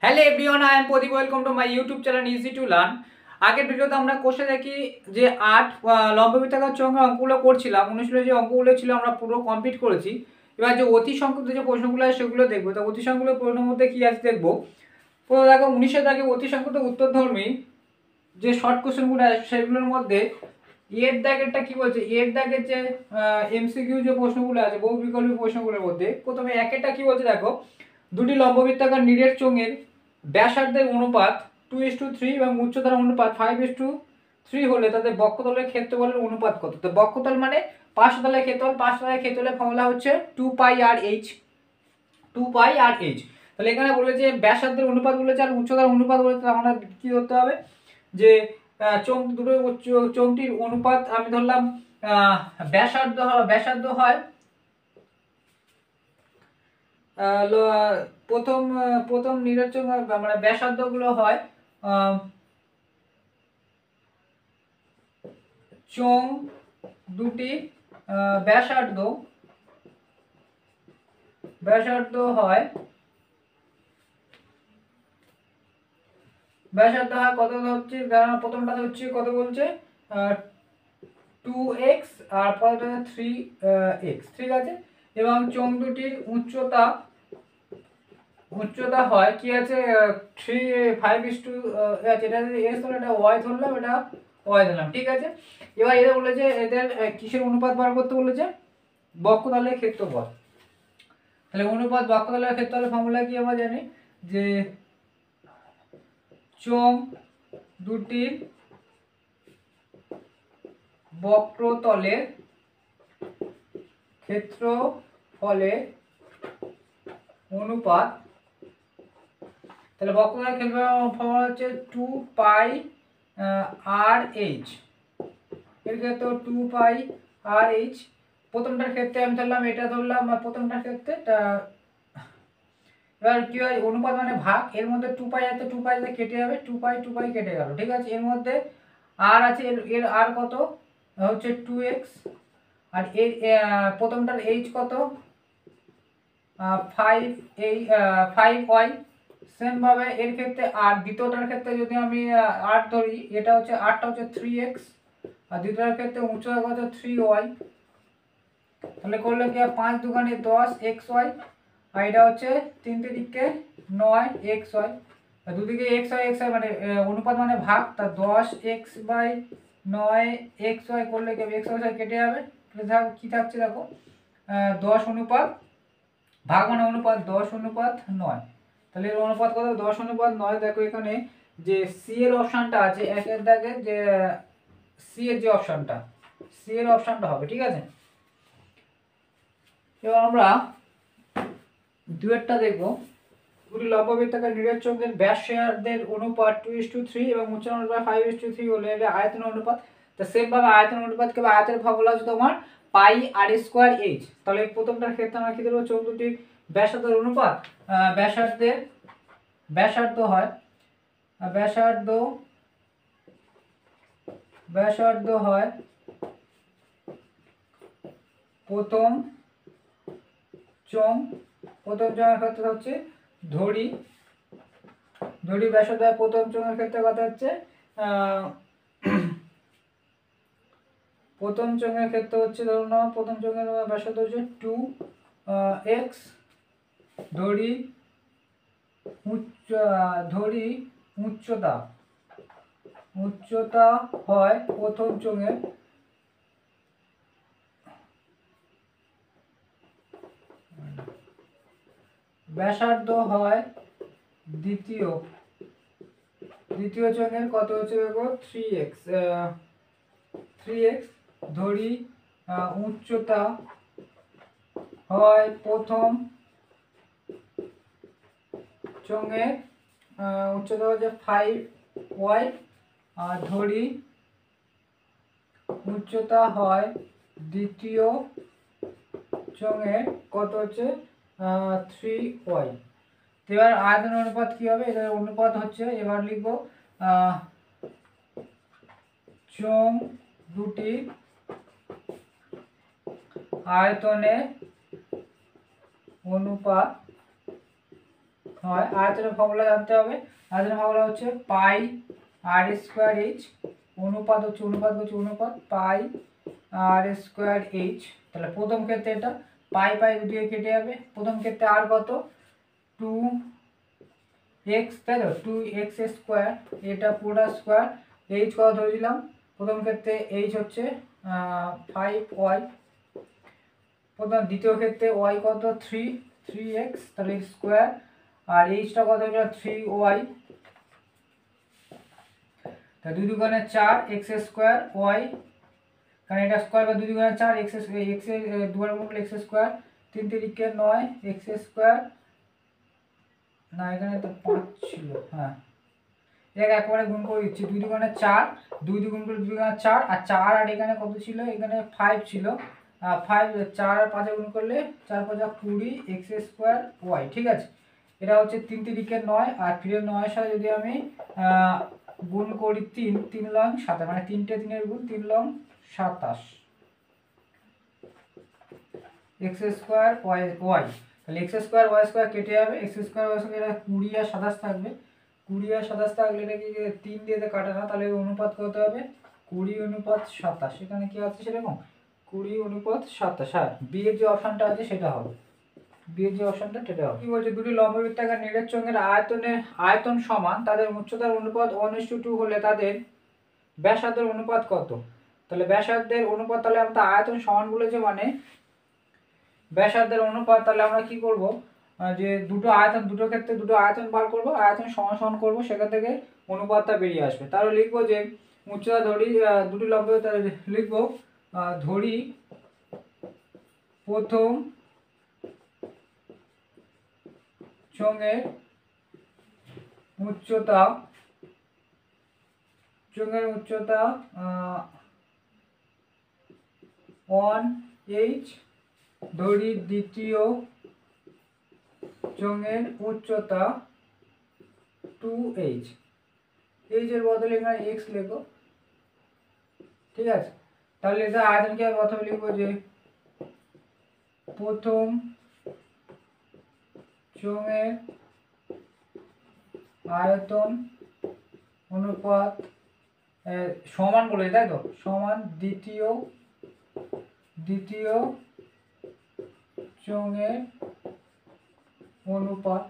Hello everyone, I am Pradeep. Welcome to my YouTube channel easy to learn. আগের ভিডিওতে আমরা কোষে দেখি যে 8 লম্ববৃত্তাকার চোঙের অঙ্কগুলো করছিলাম। অনুশীলনে যে অঙ্কগুলো ছিল আমরা পুরো কমপ্লিট করেছি। এবার যে অতি সংক্ষিপ্ত যে প্রশ্নগুলো আছে সেগুলো দেখবো। তো অতি সংক্ষিপ্ত প্রশ্নের মধ্যে কি আছে দেখবো। প্রথমে দেখো 19 দাগে অতি সংক্ষিপ্ত উত্তরধর্মী যে শর্ট কোশ্চেনগুলো আছে সেগুলোর মধ্যে এর দাগেরটা কি বলছে, এর দাগের যে এমসিকিউ যে প্রশ্নগুলো আছে বহু বিকল্পী প্রশ্নগুলোর মধ্যে প্রথমে একেরটা কি বলছে দেখো, দুটি লম্ববৃত্তাকার নিরেট চোঙের ব্যাসার্ধের অনুপাত 2:3 এবং উচ্চতার অনুপাত 5:3 হলে তাদের বক্ষতলের ক্ষেত্রফলের অনুপাত কত? তো বক্ষতল মানে পার্শ্বতলের ক্ষেত্রফল, পার্শ্বতলের ক্ষেত্রফলের ফর্মুলা হচ্ছে 2πr/h। 2πr/h। তাহলে এখানে বলে যে ব্যাসার্ধের অনুপাত বলেছে আর উচ্চতার অনুপাত বলেছে, আমরা কি করতে হবে যে চোঙ দুটো চোঙটির অনুপাত আমি ধরলাম ব্যাসার্ধ হয় প্রথম প্রথম নির্বাচন মানে ব্যাসার্ধ গুলো হয় চোঙ দুটি ব্যাসার্ধ হয় কত হচ্ছে, প্রথমটা হচ্ছে কত বলছে 2x আর পরেরটা 3x, ঠিক আছে। এবং চোঙ দুটির উচ্চতা হয় কি আছে 5:2, এটা যদি s হলো এটা y ধরলাম, এটা y ধরলাম, ঠিক আছে। এবার এরা বলেছে এদের কিসের অনুপাত বার করতে বলেছে, বক্ষতলের ক্ষেত্রফল। তাহলে অনুপাত বক্ষতলের ক্ষেত্রফলের ফর্মুলা কি আমরা জানি যে চোঙ দুটির বক্রতলের ক্ষেত্রফলের অনুপাত। তাহলে বক্রতলের ক্ষেত্রফলের ফর্মুলা হচ্ছে 2πr/h। এর ক্ষেত্রে 2πr/h। প্রথমটার ক্ষেত্রে আমি ধরলাম এটা ধরলাম, প্রথমটার ক্ষেত্রে এবার কি হয় অনুপাত মানে ভাগ, এর মধ্যে 2π আছে, 2π কেটে যাবে, 2π কেটে গেল, ঠিক আছে। এর মধ্যে আর আছে, এর আর কত হচ্ছে 2x, আর এর প্রথমটার h কত 5y। সেম ভাবে এর ক্ষেত্রে আর দ্বিতীয়টার ক্ষেত্রে যদি আমি 8 ধরি, এটা হচ্ছে 8টা হচ্ছে 3x, আর দ্বিতীয়টার ক্ষেত্রে উচ্চতা কত 3y। তাহলে করলে কি 5 দুগুণে 10 xy, আর এটা হচ্ছে 3 তিরিকে 9 xy। দুদিকে xy মানে অনুপাত মানে ভাগ, তা 10x/9 xy করলে কি xy কেটে যাবে, কি থাকছে দেখো 10 ভাগ মানে অনুপাত 10:9। তাহলে এর অনুপাত কত 10:9। দেখো এখানে যে সি এর অপশনটা আছে একের দাগে, যে সি এর যে অপশনটা, সি এর অপশনটা হবে, ঠিক আছে। এবার আমরা দুয়েরটা দেখবো, দুটি লম্ববৃত্তাকার নিরেট চোঙের ব্যাসার্ধের অনুপাত 2:3 এবং উচ্চতার অনুপাত 5:3 হলে এটা আয়তনের অনুপাত। তো সেম ভাবে আয়তনের অনুপাত কে আয়তনের ফর্মুলা হচ্ছে তোমার πr²h। তাহলে প্রথমটার ক্ষেত্রে আমরা কি দেবো, চোঙ দুটির ব্যাসার্ধের অনুপাত, ব্যাসার্ধ হয় প্রথম চোঙের ক্ষেত্রে হচ্ছে ধরি ব্যাসার্ধ হয় প্রথম চোঙের ক্ষেত্রে কথা হচ্ছে প্রথম চোঙের ক্ষেত্রে হচ্ছে ধরুন প্রথম চোঙের ব্যাসার্ধ হচ্ছে 2x। ধরি উচ্চতা হয় প্রথম চোঙের ব্যাসার্ধ হয় দ্বিতীয় চোঙের কত হচ্ছে দেখো 3x। ধরি উচ্চতা হয় প্রথম চোঙের উচ্চতা হচ্ছে 5y, আর ধরি উচ্চতা হয় দ্বিতীয় চোঙের কত হচ্ছে 3y। এবার আয়তন অনুপাত কি হবে, এটার অনুপাত হচ্ছে এবার লিখবো চোঙ দুটি আয়তনের অনুপাত হয়। আয়তনের ফর্মুলা জানতে হবে। আয়তনের ফর্মুলা হচ্ছে পাই আর স্কোয়ার এইচ, অনুপাত হচ্ছে অনুপাত পাই আর স্কোয়ার এইচ। তাহলে প্রথম ক্ষেত্রে এটা পাই পাই দুটিকে কেটে যাবে। প্রথম ক্ষেত্রে আর কত, 2x, তাই তো, 2x স্কোয়ার, এটা পুরোটা স্কোয়ার। এইচ কত ধরেছিলাম প্রথম ক্ষেত্রে, এইচ হচ্ছে 5y। দ্বিতীয় ক্ষেত্রে ওয়াই কত, 3x, তাহলে স্কোয়ার। আর এইচটা কত হচ্ছে 3y, তা 2 দুগুণে 4 এক্স স্কোয়ার ওয়াই, কারণ এটা স্কোয়ার বা 2 দুগুণে 4 এক্স এর দুবার গুণ করলে এক্স স্কোয়ার, 3 তিরিকে 9 এক্স স্কোয়ার, না এখানে তো 5 ছিল, হ্যাঁ এটাকে একবারে গুণ করে দিচ্ছি, 2 দুগুণে 4, 2 গুণ করলে 2 দুগুণে 4, আর 4 আর এখানে কত ছিল, এখানে 5 ছিল, 5 4 আর 5 গুণ করলে 4 5 20 এক্স স্কোয়ার ওয়াই। ঠিক আছে, এটা হচ্ছে 3 তিরিকে 9, আর 3 9 সাথে যদি আমি গুণ করি 3 3 লং 27, মানে 3টে 3 এর গুণ, 3 লং 27 এক্স স্কোয়ার ওয়াই ওয়াই। তাহলে এক্স স্কোয়ার ওয়াই স্কোয়ার কেটে যাবে, এক্স স্কোয়ার ওয়াই স্কোয়ার, এটা 20 আর 27 থাকবে, 20 আর 27 থাকলে এটা কি 3 দিয়ে কাটে না, তাহলে অনুপাত কত হবে, 20:27। এখানে কি আছে সেরকম 20:27। হ্যাঁ, বি এর যে অপশনটা আছে সেটা হবে, বি এর যে অপশনটা সেটা হবে। কি বলছে, দুটি লম্ববৃত্তাকার নিরেট চোঙের আয়তন সমান, তাদের উচ্চতার অনুপাত 1:2 হলে তাদের ব্যাসার্ধের অনুপাত কত। তাহলে ব্যাসার্ধের অনুপাত, তাহলে আমরা আয়তন সমান বলেছে মানে ব্যাসার্ধের অনুপাত, তাহলে আমরা কি করব, যে দুটো ক্ষেত্রে দুটো আয়তন বার করব, আয়তন সমান সমান করব, সেখান থেকে অনুপাতটা বেরিয়ে আসবে। তাহলে লিখবো যে উচ্চতা ধরি, দুটি লম্ব লিখবো, ধরি প্রথম চোঙের উচ্চতা 1h, ধরি দ্বিতীয় চোঙের উচ্চতা 2h, h এর বদলে এখানে x লিখো। ঠিক আছে, তাহলে এটা আয়তনকে প্রথমে লিখবো যে প্রথম চোঙের আয়তন অনুপাত সমান বলে, তাই তো, সমান দ্বিতীয় চোঙের অনুপাত,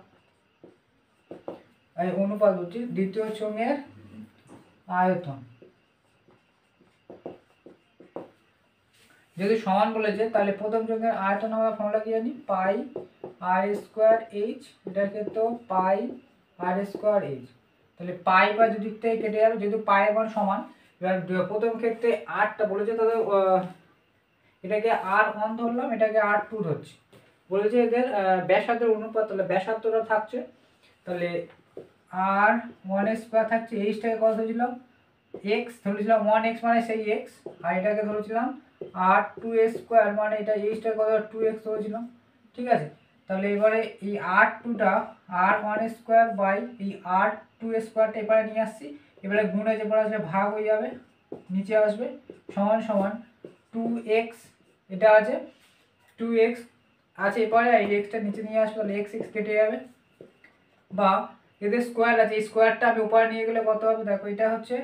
অনুপাত হচ্ছে দ্বিতীয় চোঙের আয়তন। যদি সমান বলেছে তাহলে প্রথম চোঙের আয়তন আমরা ফর্মুলা কি জানি, পাই আর স্কোয়ার এইচ, এটার ক্ষেত্রে পাই আর স্কোয়ার এইচ। তাহলে পাই পাই দুদিক থেকে কেটে যাবে, যেহেতু পায়ের মান সমান। এবার প্রথম ক্ষেত্রে আরটা বলেছে, তাহলে এটাকে R1 ধরলাম, এটাকে R2 ধরছি, বলেছে এদের ব্যাসার্ধের অনুপাত, তাহলে ব্যাসার্ধটা থাকছে, তাহলে R1 স্কোয়ার থাকছে, এইচটাকে কত ধরেছিলাম, x ধরেছিলাম, 1x মানে সেই x, আর এটাকে ধরেছিলাম R2 স্কোয়ার, মানে এটা এইচটাকে কত 2x ধরেছিলাম। ঠিক আছে, তাহলে এবারে এই R2টা R1 স্কোয়ার বাই এই R2 স্কোয়ারটা এবারে নিয়ে আসছি, এবারে গুণে যে পড়ে আসবে ভাগ হয়ে যাবে, নিচে আসবে, সমান সমান 2x, এটা আছে 2x আছে এবারে, এই xটা নিচে নিয়ে আসবে, তাহলে x কেটে যাবে, বা এদের স্কোয়ার আছে, এই স্কোয়ারটা আমি উপরে নিয়ে গেলে কত হবে, দেখো এটা হচ্ছে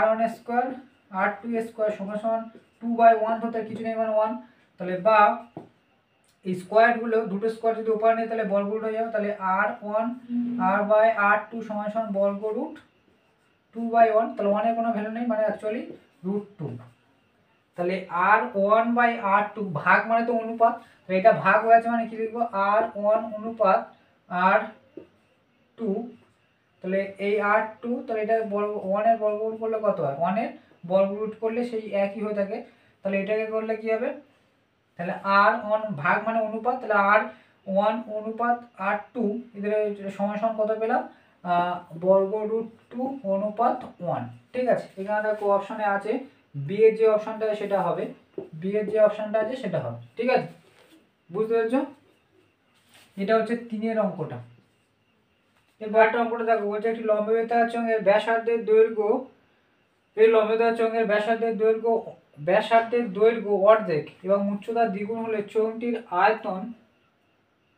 R1 স্কোয়ার R2 স্কোয়ার সমান সমান 2/1 হতে কিছু নেই, মানে 1, তাহলে বা এই স্কোয়ারগুলো দুটো স্কোয়ার যদি উপরে নিই তাহলে বর্গরুট হয়ে যাবে, তাহলে R1 R/R2 সমান সমান বর্গরুট 2/1, তাহলে 1 এর কোনো ভ্যালু নেই, মানে অ্যাকচুয়ালি √2। তাহলে R1/R2 ভাগ মানে তো অনুপাত, তো এটা ভাগ হয়ে আছে মানে কি লিখবো, R1 অনুপাত R2, তাহলে এই R2, তাহলে এটা 1 এর বর্গমূল করলে কত হয়, 1 এর বর্গরুট করলে সেই একই হয়ে থাকে, তাহলে এটাকে করলে কি হবে, তাহলে R1 ভাগ মানে অনুপাত, তাহলে R1 অনুপাত R2 এদের সমান সমান কত পেলাম, বর্গরুট 2 অনুপাত 1। ঠিক আছে, এখানে দেখো অপশনে আছে বি এর যে অপশনটা সেটা হবে, বি এর যে অপশনটা আছে সেটা হবে। ঠিক আছে, বুঝতে পেরেছ, এটা হচ্ছে 3 অঙ্কটা। এবার একটা অঙ্কটা দেখো, বলছে একটি লম্ববৃত্তাকার চোঙের ব্যাসার্ধের দৈর্ঘ্য, এই লম্ববৃত্তাকার চোঙের ব্যাসার্ধের দৈর্ঘ্য অর্ধেক এবং উচ্চতা দ্বিগুণ হলে চোঙটির আয়তন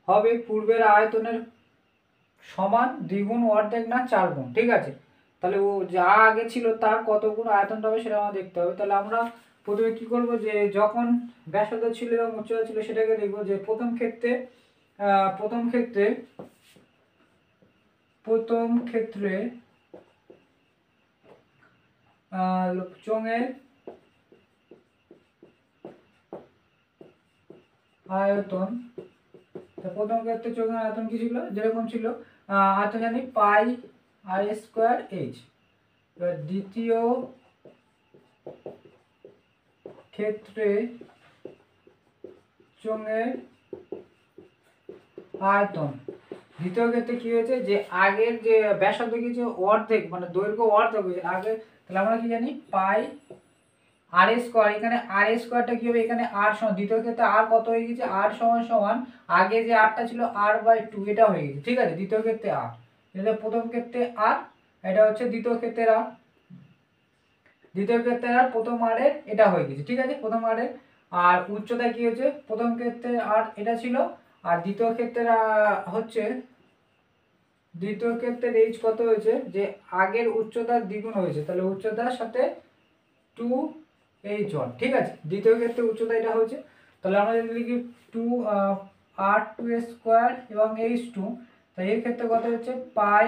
হবে পূর্বের আয়তনের সমান দ্বিগুণ অর্ধেক না 4 গুণ, ঠিক আছে। তাহলে ও যা আগে ছিল তার কত গুণ আয়তনটা হবে সেটা আমাদের দেখতে হবে। তাহলে আমরা প্রথমে কি করব, যে যখন ব্যাসার্ধ ছিল এবং উচ্চতা ছিল সেটাকে দেখব। যে প্রথম ক্ষেত্রে চোঙের আয়তন, প্রথম ক্ষেত্রে চোঙের আয়তন কি ছিল, যেরকম ছিল আয়তন জানি পাই আর স্কোয়ার এইচ। এবার দ্বিতীয় ক্ষেত্রে চোঙের আয়তন, দ্বিতীয় ক্ষেত্রে কি হয়েছে, যে আগের যে ব্যাসার্ধ কি হচ্ছে অর্ধেক, মানে দৈর্ঘ্য অর্ধেক হয়েছে আগে। তাহলে আমরা কি জানি পাই আর স্কোয়ার, এখানে আর স্কোয়ারটা কি হবে, এখানে আর সমান, দ্বিতীয় ক্ষেত্রে আর কত হয়ে গেছে, আর সমান সমান আগে যে আরটা ছিল আর বাই 2, এটা হয়ে গেছে, ঠিক আছে। দ্বিতীয় ক্ষেত্রে আর, এটা প্রথম ক্ষেত্রে আর, এটা হচ্ছে দ্বিতীয় ক্ষেত্রে আর, দ্বিতীয় ক্ষেত্রে আর প্রথম আরের এটা হয়ে গেছে, ঠিক আছে, প্রথম আরের। আর উচ্চতা কি হয়েছে, প্রথম ক্ষেত্রে আর এটা ছিল, আর দ্বিতীয় ক্ষেত্রে হচ্ছে, দ্বিতীয় ক্ষেত্রের এইচ কত হয়েছে, যে আগের উচ্চতার দ্বিগুণ হয়েছে, তাহলে উচ্চতার সাথে 2h1, ঠিক আছে। দ্বিতীয় ক্ষেত্রে উচ্চতা এটা হয়েছে। তাহলে আমরা যদি লিখি 2 r2 স্কোয়ার এবং h2, তাই এর ক্ষেত্রে কত হচ্ছে পাই,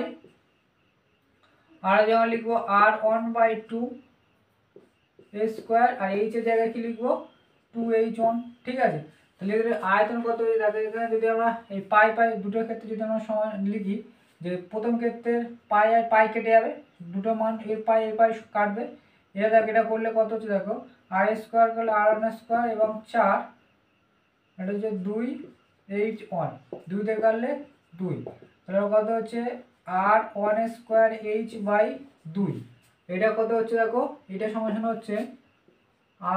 আর যেমন লিখবো r1/2 স্কোয়ার, আর এইচ এর জায়গায় কি লিখবো 2h1, ঠিক আছে। তাহলে এদের আয়তন কত হয়ে যাবে, এখানে যদি আমরা এই পাই দুটোর ক্ষেত্রে যদি আমরা সমান লিখি, যে প্রথম ক্ষেত্রের পাই আর পাই কেটে যাবে, দুটো মান এর পাই কাটবে, এটা দেখো, এটা করলে কত হচ্ছে দেখো, আর স্কোয়ার করলে r1 স্কোয়ার এবং 4, এটা হচ্ছে 2h1, 2 দিয়ে কাটলে 2, তাহলে কত হচ্ছে r1 স্কোয়ার h/2, এটা কত হচ্ছে দেখো, এটা সমান হচ্ছে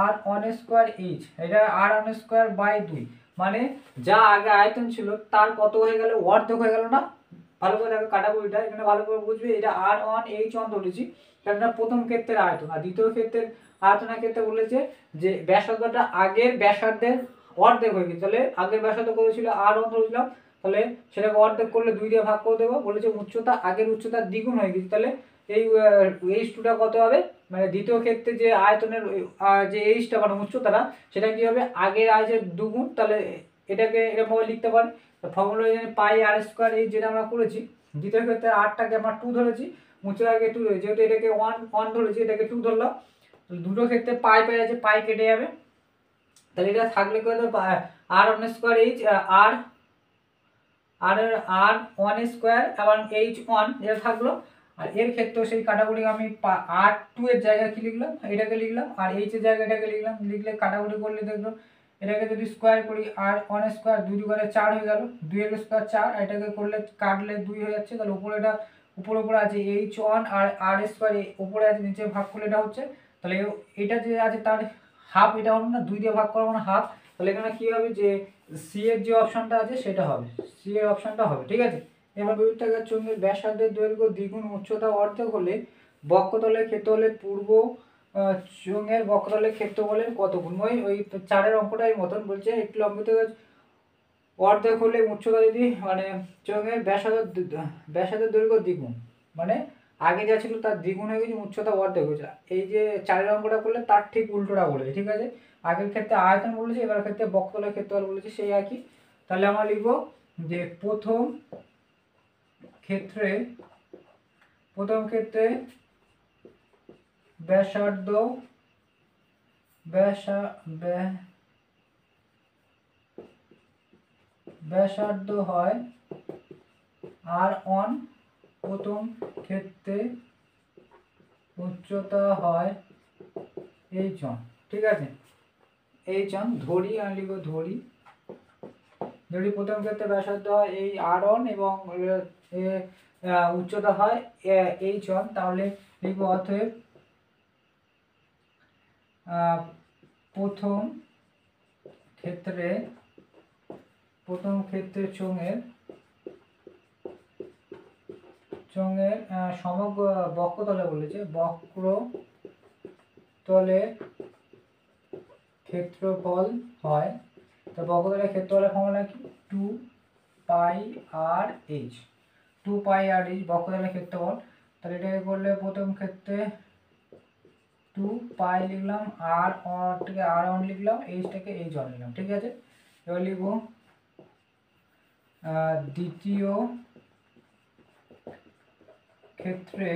r1 স্কোয়ার h, এটা r1 স্কোয়ার বাই 2, মানে যা আগে আয়তন ছিল তার কত হয়ে গেল, অর্ধেক হয়ে গেল না। ভালো করে দেখো কাটাকুটিটা, এখানে ভালো করে বুঝবে, এটা r1 h1 ধরেছি, কারণ প্রথম ক্ষেত্রের আয়তন। আর দ্বিতীয় ক্ষেত্রের আয়তনের ক্ষেত্রে বলেছে যে ব্যাসার্ধটা আগের ব্যাসার্ধের অর্ধেক হয়ে গেছে, তাহলে আগের ব্যাসার্ধ কত ছিল r1 ধরেছিলাম, তাহলে সেটাকে অর্ধেক করলে 2 দিয়ে ভাগ করে দেবো। বলেছে উচ্চতা আগের উচ্চতার দ্বিগুণ হয়ে গেছে, তাহলে এই h2টা কত হবে, মানে দ্বিতীয় ক্ষেত্রে যে আয়তনের যে এইচটা মানে উচ্চতাটা, সেটা কি হবে আগের আয়তের দুগুণ। তাহলে এটাকে এরকমভাবে লিখতে পারি, ফর্মুলা জানি পাই আর স্কোয়ার এই যেটা আমরা করেছি। দ্বিতীয় ক্ষেত্রে আরটাকে আমরা 2 ধরেছি, উচ্চতাকে 2 ধরেছি, যেহেতু এটাকে 1 ধরেছি, এটাকে 2 ধরলাম। দুটো ক্ষেত্রে পাই আছে, পাই কেটে যাবে, তাহলে এটা থাকলে কি হবে r1 স্কোয়ার এইচ, আর r1 স্কোয়ার এবং h1 এটা থাকলো। আর এর ক্ষেত্রে সেই কাটাকুটি আমি r2 এর জায়গায় কি লিখলাম, এটাকে লিখলাম, আর h এর জায়গায় এটাকে লিখলাম, লিখলে কাটাকুটি করলে দেখলো এটাকে যদি স্কোয়ার করি r1 স্কোয়ার 2 2 4 হয়ে গেল, 2 এর স্কোয়ার 4, এটাকে করলে কাটলে 2 হয়ে যাচ্ছে। তাহলে উপরে এটা উপরে আছে h1 আর r স্কোয়ার উপরে আছে, নিচে ভাগ করলে এটা হচ্ছে, তাহলে এটা যে আছে তার হাফ, এটা হলো না 2 দিয়ে ভাগ করা মানে হাফ, তাহলে এখানে কি হবে, যে সি এর যে অপশনটা আছে সেটা হবে, সি এর অপশনটা হবে, ঠিক আছে। এবার বৃত্তাকার চোঙের ব্যাসার্ধের দৈর্ঘ্য দ্বিগুণ উচ্চতা অর্ধেক হলে বক্ষতলের ক্ষেত্রফলের পূর্ব চোঙের বক্ষতলের ক্ষেত্রফলের কত গুণ। ওই 4-এর অঙ্কটাই মতন বলছে, একটি লম্বিতকার অর্ধেক হলে উচ্চতা যদি মানে চোঙের ব্যাসার্ধের দৈর্ঘ্য দ্বিগুণ, মানে আগে যা ছিল তার দ্বিগুণ হয়ে গেছে, উচ্চতা অর্ধেক হয়েছে। এই যে 4-এর অঙ্কটা করলে তার ঠিক উল্টোটা বলেছে, ঠিক আছে। আগের ক্ষেত্রে আয়তন বলেছে, এবার ক্ষেত্রে বক্ষতলের ক্ষেত্রফল বলেছে, সেই একই। তাহলে আমরা লিখবো যে প্রথম ক্ষেত্রে ব্যাসার্ধ হয় r1, প্রথম ক্ষেত্রে উচ্চতা হয় h1, ঠিক আছে। h1 ধরি, আমি লিখবো ধরি প্রথম ক্ষেত্রে ব্যাসার্ধ হয় এই r1 এবং উচ্চতা হয় h1, তাহলে লিখবো অতএব প্রথম ক্ষেত্রে চোঙের সমগ্র বক্ষতলে বলেছে, বক্রতলের ক্ষেত্রফল হয়, তো বক্ষতলের ক্ষেত্রফলের ফর্মুলা কি 2 পাই আর এইচ, 2 2 পাই আর এইচ বক্রতলের ক্ষেত্রফল। তাহলে এটাকে করলে প্রথম ক্ষেত্রে 2 পাই লিখলাম, আর-টাকে r1 লিখলাম, এইচটাকে h1 লিখলাম, ঠিক আছে। এবার লিখব দ্বিতীয় ক্ষেত্রে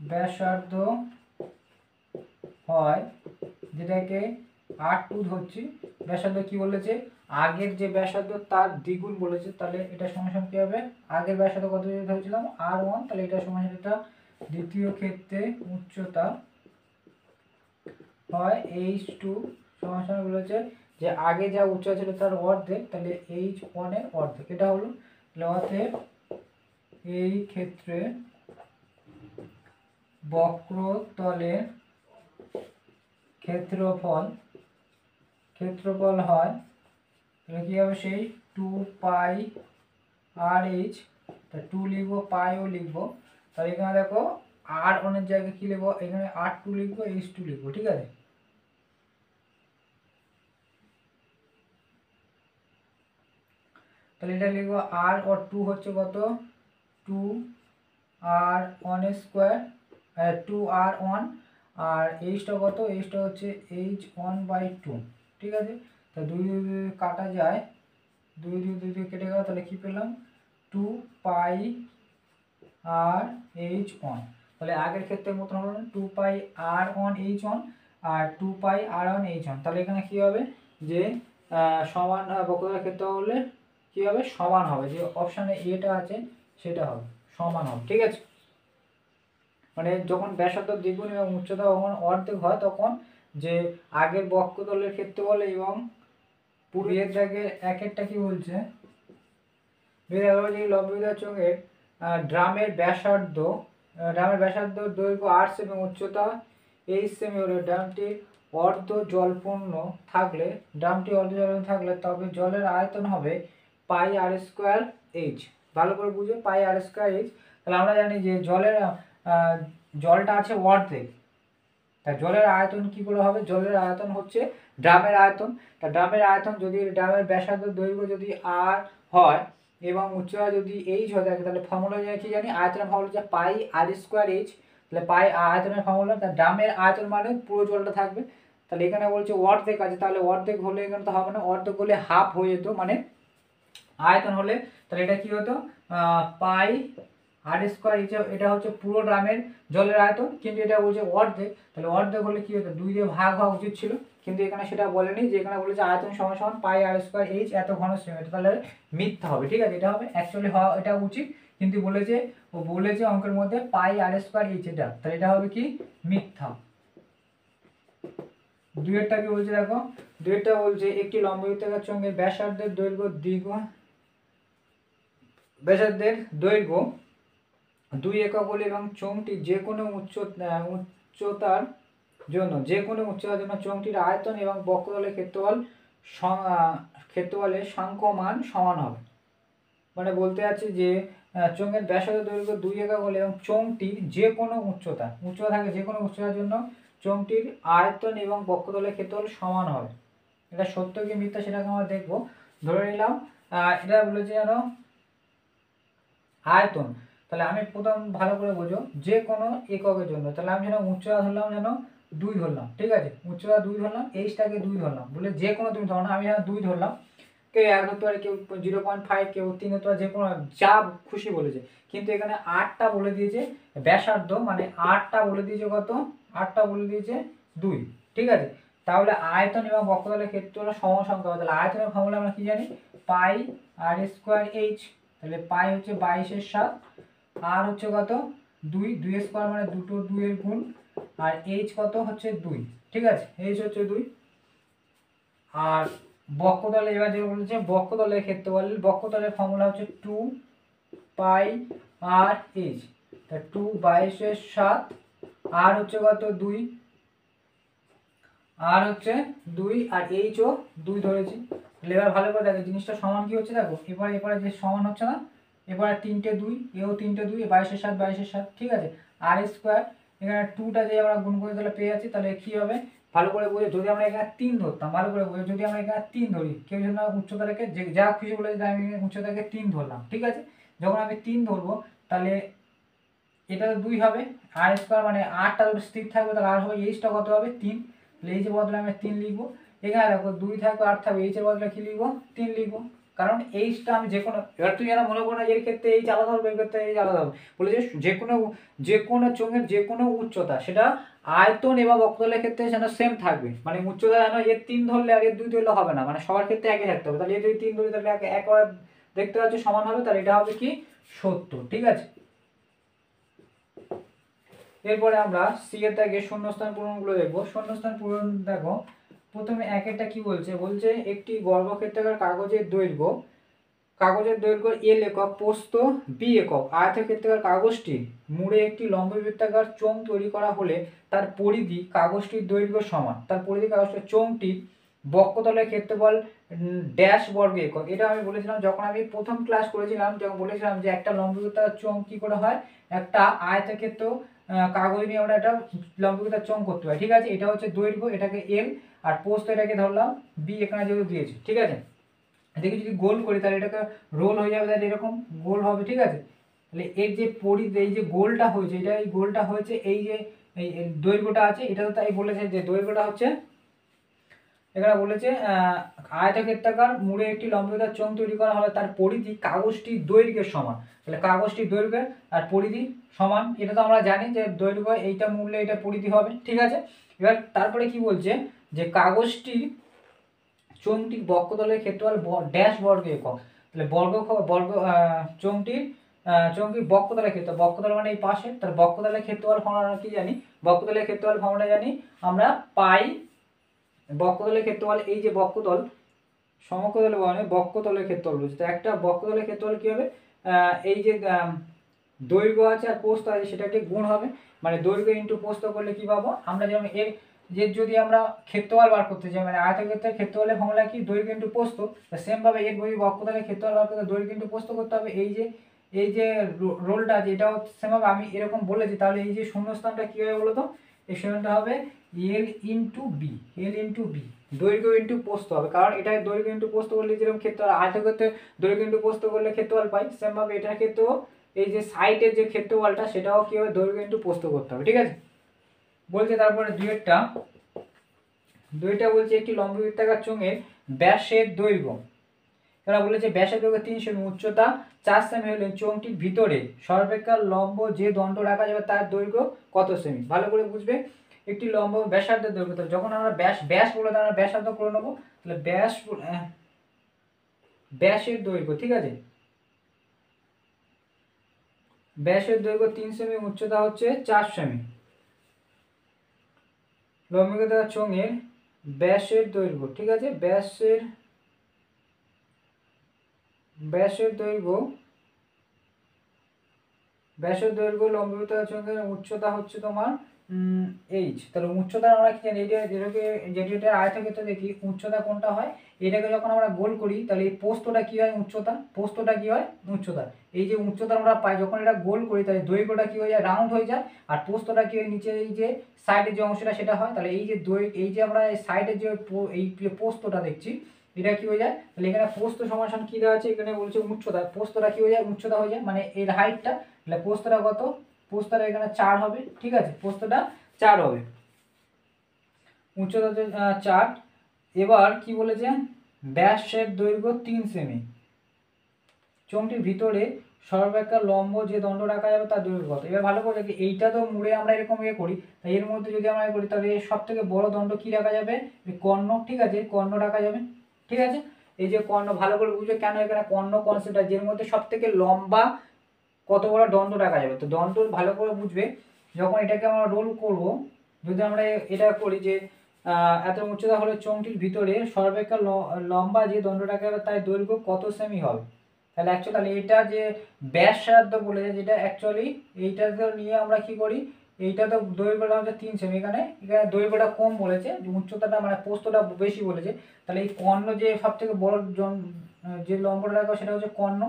ব্যাসার্ধ হয়, যেটাকে r2 ধরছি। ব্যাসার্ধ কি বলেছে, আগের যে ব্যাসার্ধ তার দ্বিগুণ বলেছে, তাহলে এটা সমান কি হবে, আগের ব্যাসার্ধ কত ধরেছিলাম r1, তাহলে এটা সমান এটা দ্বিতীয় ক্ষেত্রে উচ্চতা হয় h2 সমান বলেছে যে আগে যা উচ্চতা ছিল তার অর্ধেক, তাহলে h1 এর অর্ধেক, এটা হলো। অতএব এই ক্ষেত্রে বক্রতলের ক্ষেত্রফল হয়, তাহলে কি হবে, সেই 2 পাই আর এইচ, তা 2 লিখবো, পাইও লিখবো। তাহলে এখানে দেখো r1 এর জায়গায় কি লিখবো, এখানে r2 লিখবো, h2 লিখবো, ঠিক আছে। তাহলে এটা লিখবো r আর 2 হচ্ছে কত, 2r1 স্কোয়ার, 2r1, আর এইচটা কত, এইচটা হচ্ছে h1/2, ঠিক আছে। তা 2 কাটা যায়, 2 কেটে গেল, তাহলে কি পেলাম, 2 পাই আর h1। তাহলে আগের ক্ষেত্রের মতন হলো 2 পাই r1 h1 আর 2 পাই r1 h1। তাহলে এখানে কি হবে, যে সমান বক্রতলের ক্ষেত্র হলে কি হবে, সমান হবে, যে অপশানে এটা আছে সেটা হবে, সমান হবে, ঠিক আছে। মানে যখন ব্যাসার্ধ দ্বিগুণ এবং উচ্চতা যখন অর্ধেক হয়, তখন যে আগের বক্রতলের ক্ষেত্রফল এবং পূর্বের জায়গায় একেরটা কি বলছে, লম্ববিদ্যার চোঙের ড্রামের ব্যাসার্ধ দৈর্ঘ্য 8 সেমি এবং উচ্চতা 8 সেমি হলে ড্রামটির অর্ধ জলপূর্ণ থাকলে তবে জলের আয়তন হবে পাই আর স্কোয়ার এইচ। ভালো করে বুঝো, পাই আর স্কোয়ার এইচ। তাহলে আমরা জানি যে জলটা আছে অর্ধেক, তাই জলের আয়তন কি করে হবে, জলের আয়তন হচ্ছে ড্রামের আয়তন। তা ড্রামের আয়তন যদি ড্রামের ব্যাসার্ধ দৈর্ঘ্য যদি আর হয় এবং উচ্চতা যদি এইচ হয়ে থাকে, তাহলে ফর্মুলা কি জানি, আয়তনের ফর্মুলা হচ্ছে পাই আর স্কোয়ার এইচ। তাহলে পাই আয়তনের ফর্মুলা, তা ড্রামের আয়তন মানে পুরো জলটা থাকবে। তাহলে এখানে বলছে অর্ধেক আছে, তাহলে অর্ধেক হলে এখানে তো হবে না, অর্ধেক হলে হাফ হয়ে যেত, মানে আয়তন হলে তাহলে এটা কি হতো, পাই আর স্কোয়ার এইচ, এটা হচ্ছে পুরো ড্রামের জলের আয়তন, কিন্তু এটা বলছে অর্ধেক, তাহলে অর্ধেক হলে কি হতো, 2 দিয়ে ভাগ হওয়া উচিত ছিল, কিন্তু এখানে সেটা বলেনি, যে এখানে বলেছে আয়তন সমান সমান পাই আর স্কোয়ার এইচ এত ঘন সেমি, তাহলে মিথ্যা হবে, ঠিক আছে। এটা হবে অ্যাকচুয়ালি হওয়া এটা উচিত, কিন্তু বলেছে অঙ্কের মধ্যে পাই আর স্কোয়ার এইচ, এটা তাহলে এটা হবে কি মিথ্যা। দুইয়েরটা কি বলছে দেখো, দুইয়েরটা বলছে একটি লম্ববৃত্তাকার চোঙের ব্যাসার্ধের দৈর্ঘ্য 2 একক হলে এবং চোঙটি যে কোনো উচ্চতার জন্য চোঙটির আয়তন এবং বক্রতলের ক্ষেত্রফলের সাংখ্যমান সমান হবে। মানে বলতে আছে যে চোঙের ব্যাসার্ধ দৈর্ঘ্য 2 একক হলে এবং চোঙটির যে কোনো উচ্চতা থাকে, যে কোনো উচ্চতার জন্য চোঙটির আয়তন এবং বক্রতলের ক্ষেত্রফল সমান হবে। এটা সত্য কি মিথ্যা সেটাকে আমরা দেখবো। ধরে নিলাম এটা বলেছে যেন আয়তন, তাহলে আমি প্রথম ভালো করে বোঝো, যে কোনো এককের জন্য, তাহলে আমি যেন উচ্চতা ধরলাম, যেন 2 ধরলাম, ঠিক আছে, উচ্চতা 2 ধরলাম, এইচটাকে 2 ধরলাম, বলে যে কোনো তুমি ধরো না, আমি যেন 2 ধরলাম, কেউ 1 ধরতে পারে, কেউ 0.5, কেউ 3 ধরতে পারে, যে কোনো যা খুশি বলেছে, কিন্তু এখানে 8টা বলে দিয়েছে ব্যাসার্ধ, মানে 8টা বলে দিয়েছে কত, 8টা বলে দিয়েছে 2, ঠিক আছে। তাহলে আয়তন এবং বক্রতলের ক্ষেত্রফল সমসংখ্যা হবে, তাহলে আয়তনের ফর্মুলা আমরা কি জানি, পাই আর স্কোয়ার এইচ, তাহলে পাই হচ্ছে 22/7, আর হচ্ছে কত 2 এর স্কোয়ার মানে দুটো 2 এর গুণ, আর এইচ কত হচ্ছে 2, ঠিক আছে, এইচ হচ্ছে 2। আর বক্রতলে এবার যেটা বলেছে বক্রতলের বক্রতলের ফর্মুলা হচ্ছে 2 পাই আর এইচ, তা 2/22/7, আর হচ্ছে কত 2, আর হচ্ছে 2, আর এইচও 2 ধরেছি। এবার ভালো করে দেখো জিনিসটা সমান কি হচ্ছে, দেখো এবারে যে সমান হচ্ছে না, এবারে 3টে 2, এও 3টে 2, 22/7, ঠিক আছে। আর স্কোয়ার এখানে 2টা যে আমরা গুণ করে তাহলে পেয়ে যাচ্ছি, তাহলে কি হবে ভালো করে বোঝো, যদি আমরা এখানে 3 ধরতাম, ভালো করে বোঝো, যদি আমরা এখানে 3 ধরি, কেউ যেন উচ্চতা রেখে যা খুশি বলে আমি উচ্চতাকে 3 ধরলাম, ঠিক আছে, যখন আমি 3 ধরবো তাহলে এটা তো 2 হবে, আর স্কোয়ার মানে 8টা যদি স্থির থাকবে তাহলে আর হবে এইচটা কত হবে 3, তাহলে এইচের বদলে আমি 3 লিখবো। এখানে দেখো 2 থাকবে 8 থাকবে, এইচের বদলে কি লিখবো 3 লিখবো, কারণ এইচটা আমি যে কোনো, এবার তুই যেন মনে করো না এর ক্ষেত্রে এইচ আলাদা হবে এর ক্ষেত্রে এইচ আলাদা হবে, বলে যে কোনো চোঙের যে কোনো উচ্চতা সেটা আয়তন এবং বক্রতলের ক্ষেত্রে যেন সেম থাকবে, মানে উচ্চতা যেন এর 3 ধরলে আর এর 2 ধরলে হবে না, মানে সবার ক্ষেত্রে একই থাকতে হবে। তাহলে এর যদি 3 ধরি তাহলে একবার দেখতে পাচ্ছ সমান হবে, তাহলে এটা হবে কি 70, ঠিক আছে। এরপরে আমরা সি এর দাগে শূন্যস্থান পূরণগুলো দেখবো। শূন্যস্থান পূরণ দেখো, প্রথমে একটা কি বলছে, বলছে একটি বর্গক্ষেত্রাকার কাগজের দৈর্ঘ্য এল একক, প্রস্থ বি একক, আয়তক্ষেত্রাকার কাগজটি মুড়ে একটি লম্ববৃত্তাকার চোঙ তৈরি করা হলে তার পরিধি কাগজটির দৈর্ঘ্য সমান। তার পরিধি কাগজটির চোঙটির বক্ষতলের ক্ষেত্রফল ড্যাশ বর্গ একক। এটা আমি বলেছিলাম যখন আমি প্রথম ক্লাস করেছিলাম, যখন বলেছিলাম যে একটা লম্ববৃত্তাকার চোঙ কি করে হয়, একটা আয়তক্ষেত্র কাগজ নিয়ে আমরা একটা লম্ববৃত্তাকার চোঙ করতে পারি, ঠিক আছে। এটা হচ্ছে দৈর্ঘ্য, এটাকে এল, আর প্রস্থ এটাকে ধরলাম বি, এখানে যেহেতু দিয়েছি, ঠিক আছে। এটাকে যদি গোল করি তাহলে এটাকে রোল হয়ে যাবে, তাহলে এরকম গোল হবে, ঠিক আছে। তাহলে এর যে পরিধি, এই যে গোলটা হয়েছে, এটা এই গোলটা হয়েছে, এই যে এই দৈর্ঘ্যটা আছে, এটা তো তাই বলেছে যে দৈর্ঘ্যটা হচ্ছে, এখানে বলেছে আয়তক্ষেত্রাকার মুড়ে একটি লম্ববৃত্তাকার চোঙ তৈরি করা হলে তার পরিধি কাগজটির দৈর্ঘ্যের সমান। তাহলে কাগজটির দৈর্ঘ্য আর পরিধি সমান, এটা তো আমরা জানি যে দৈর্ঘ্য এইটা মুড়লে এটা পরিধি হবে, ঠিক আছে। এবার তারপরে কি বলছে যে কাগজটির চোঙটির বক্ষতলের ক্ষেত্রফল ড্যাশ বর্গ একক। তাহলে চোঙটির বক্ষতলের ক্ষেত্রফল, বক্ষতল মানে এই পাশে, তার বক্ষতলের ক্ষেত্রফল ফর্মুলা কি জানি, বক্ষতলের ক্ষেত্রফল ফর্মুলা জানি আমরা পাই, বক্ষতলের ক্ষেত্রফল, এই যে বক্ষতল সমকতলে বলে বক্ষতলের ক্ষেত্রফল বলছে, তো একটা বক্ষতলের ক্ষেত্রফল কি হবে, এই যে দৈর্ঘ্য আছে আর প্রস্থ আছে সেটা একটি গুণ হবে, মানে দৈর্ঘ্য ইন্টু প্রস্থ করলে কি পাবো আমরা, যেমন এর যে যদি আমরা ক্ষেত্রফল বার করতে চাই, মানে আয়তক্ষেত্রের ক্ষেত্রফলের ফর্মুলা কি দৈর্ঘ্য ইন্টু প্রস্থ, সেম ভাবে এর বক্ষতলের ক্ষেত্রফল বার করতে দৈর্ঘ্য ইন্টু প্রস্থ করতে হবে। এই যে রোলটা আছে এটাও সেম ভাবে আমি এরকম বলেছি, তাহলে এই যে শূন্যস্থানটা কি হবে বলতো, এই শূন্যটা হবে এল ইন্টু বি, দৈর্ঘ্য ইন্টু প্রস্থ হবে, কারণ এটা দৈর্ঘ্য ইন্টু প্রস্থ করলে যেরকম ক্ষেত্রফল, আয়তক্ষেত্রে দৈর্ঘ্য ইন্টু প্রস্থ করলে ক্ষেত্রফল পাই, সেম ভাবে এটার ক্ষেত্রেও এই যে সাইডের যে ক্ষেত্রফলটা সেটাও কি হবে দৈর্ঘ্য ইন্টু প্রস্থ করতে হবে, ঠিক আছে। বলছে তারপরে দুইটা বলছে একটি লম্ববৃত্তাকার চোঙের ব্যাসের দৈর্ঘ্য, এরা বলেছে ব্যাসের দৈর্ঘ্য 3 সেমি, উচ্চতা 4 সেমি হলে চোঙটির ভিতরে সর্বাপেক্ষা লম্ব যে দণ্ড রাখা যাবে তার দৈর্ঘ্য কত সেমি। ভালো করে বুঝবে, একটি লম্ব ব্যাসার্ধের দৈর্ঘ্য, যখন আমরা ব্যাস বলে তাহলে আমরা ব্যাসার্ধ করে নেবো, তাহলে ব্যাসের দৈর্ঘ্য, ঠিক আছে, ব্যাসের দৈর্ঘ্য 3 সেমি, উচ্চতা হচ্ছে 4 সেমি, লম্ববৃত্তাকার চোঙের ব্যাসের দৈর্ঘ্য, ঠিক আছে, ব্যাসের দৈর্ঘ্য লম্ববৃত্তাকার চোঙের উচ্চতা হচ্ছে তোমার এইচ। তাহলে উচ্চতা আমরা কি জানি, যেটা আয়তক্ষেত্র দেখি উচ্চতা কোনটা হয়, এটাকে যখন আমরা গোল করি তাহলে এই পোস্তটা কি হয় উচ্চতা, এই যে উচ্চতা আমরা পাই যখন এটা গোল করি তাহলে দৈর্ঘ্যটা কি হয়ে যায় রাউন্ড হয়ে যায়, আর পোস্তটা কি হয় নিচে এই যে সাইডের যে অংশটা সেটা হয়। তাহলে এই যে আমরা সাইডের যে এই পোস্তটা দেখছি এটা কি হয়ে যায়, তাহলে এখানে পোস্ত সমান কি দেওয়া আছে, এখানে বলছে উচ্চতা, পোস্তটা কি হয়ে যায় উচ্চতা হয়ে যায়, মানে এর হাইটটা, তাহলে পোস্তটা কত, পোস্তটা এখানে 4 হবে, ঠিক আছে, পোস্তটা 4 হবে, উচ্চতা 4। এবার কি বলেছে ব্যাসের দৈর্ঘ্য 3 সেমি, চোঙটির ভিতরে সর্বাপেক্ষা লম্ব যে দণ্ড রাখা যাবে তার দৈর্ঘ্য কত। এবার ভালো করে দেখি, এইটা তো মুড়ে আমরা এরকম করি, তাই এর মধ্যে যদি আমরা করি তাহলে সব থেকে বড় দণ্ড কি রাখা যাবে, কর্ণ, ঠিক আছে, কর্ণ রাখা যাবে, ঠিক আছে। এই যে কর্ণ, ভালো করে বুঝবে কেন এখানে কর্ণ কনসেপ্ট আছে, এর মধ্যে সব থেকে লম্বা কত বড় দণ্ড রাখা যাবে, তো দণ্ড ভালো করে বুঝবে, যখন এটাকে আমরা রোল করব, যদি আমরা এটা করি যে এত উচ্চতা হলে চোঙটির ভিতরে সর্বাপেক্ষা লম্বা যে দণ্ড রাখা যাবে তার দৈর্ঘ্য কত সেমি হবে। তাহলে তাহলে এটা যে ব্যাসার্ধ বলেছে, যেটা অ্যাকচুয়ালি এইটা নিয়ে আমরা কি করি, এইটা তো দৈর্ঘ্যটা হচ্ছে 3 সেমি, এখানে দৈর্ঘ্যটা কম বলেছে, উচ্চতাটা মানে প্রস্থটা বেশি বলেছে, তাহলে এই কর্ণ যে সব থেকে বড় যে লম্বটা রাখা সেটা হচ্ছে কর্ণ,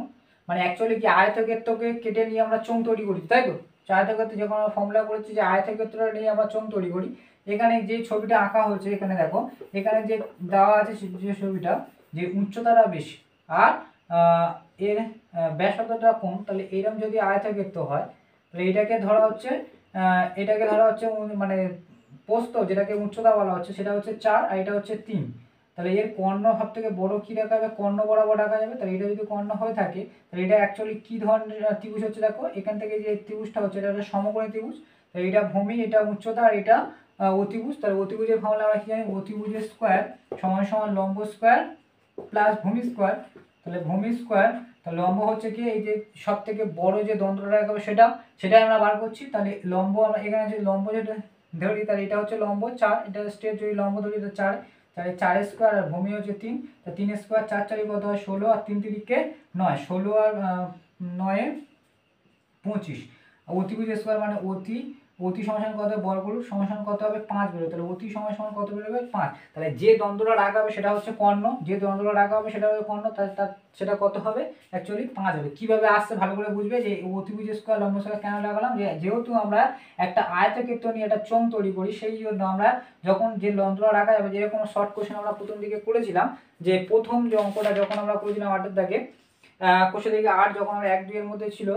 মানে অ্যাকচুয়ালি কি আয়তক্ষেত্রকে কেটে নিয়ে আমরা চোঙ তৈরি করি, তাই তো, আয়তক্ষেত্র যখন আমরা ফর্মুলা করেছি যে আয়তক্ষেত্রটা নিয়ে আমরা চোঙ তৈরি করি, এখানে যে ছবিটা আঁকা হয়েছে এখানে দেখো, এখানে যে দেওয়া আছে যে ছবিটা, যে উচ্চতাটা বেশি আর এর ব্যাসার্ধটা কম, তাহলে এইরকম যদি আয়তক্ষেত্র হয় তাহলে এটাকে ধরা হচ্ছে মানে প্রস্থ, যেটাকে উচ্চতা বলা হচ্ছে, সেটা হচ্ছে 4 আর এটা হচ্ছে 3। তাহলে এর কর্ণ সব থেকে বড় কি রাখা যাবে, কর্ণ বরাবর রাখা যাবে। তাহলে এটা যদি কর্ণ হয়ে থাকে তাহলে এটা অ্যাকচুয়ালি কি ধরনের ত্রিভুজ হচ্ছে, দেখো এখান থেকে যে ত্রিভুজটা হচ্ছে এটা হচ্ছে সমকোণী ত্রিভুজ। তাহলে এটা ভূমি, এটা উচ্চতা, আর এটা অতিভুজ। তাহলে অতিভুজের ফর্মুলা আমরা কি জানি, অতিভুজের স্কোয়ার সমান সমান লম্ব স্কোয়ার প্লাস ভূমি স্কোয়ার। তাহলে ভূমি স্কোয়ার, তাহলে লম্ব হচ্ছে কি, এই যে সব থেকে বড় যে দন্তটা রাখবে সেটাই আমরা বার করছি। তাহলে লম্ব আমরা এখানে যে লম্ব যেটা ধরি, তাহলে এটা হচ্ছে লম্ব 4, এটা স্ট্রেট যদি লম্ব ধরি তো 4, তাহলে 4 স্কোয়ার আর ভূমি হচ্ছে 3, তা 3 স্কোয়ার 4 4 কত হয় 16, আর 3 3কে 9, 16 আর 9 25। অতিভুজ স্কোয়ার মানে অতি সমান কত হবে, বর্গরূপ সমান কত হবে 5 বেরোবে। তাহলে অতি সমান কত বেরোবে 5। তাহলে যে দ্বন্দ্বটা রাখা হবে সেটা হচ্ছে কর্ণ, যে দ্বন্দ্বটা রাখা হবে সেটা হবে কর্ণ, তার সেটা কত হবে অ্যাকচুয়ালি 5 হবে। কিভাবে আসছে ভালো করে বুঝবে যে অতিভুজ স্কোয়ার লম্ব স্কোয়ার কেন লাগালাম, যেহেতু আমরা একটা আয়তক্ষেত্র নিয়ে একটা চোঙ তৈরি করি, সেই জন্য আমরা যখন যে দ্বন্দ্বটা রাখা যাবে, যেরকম শর্ট কোশ্চেন আমরা প্রথম দিকে করেছিলাম, যে প্রথম যে অঙ্কটা যখন আমরা করেছিলাম 8 দাগে, কোষে দেখি 8 যখন আমরা 1 2 এর মধ্যে ছিল,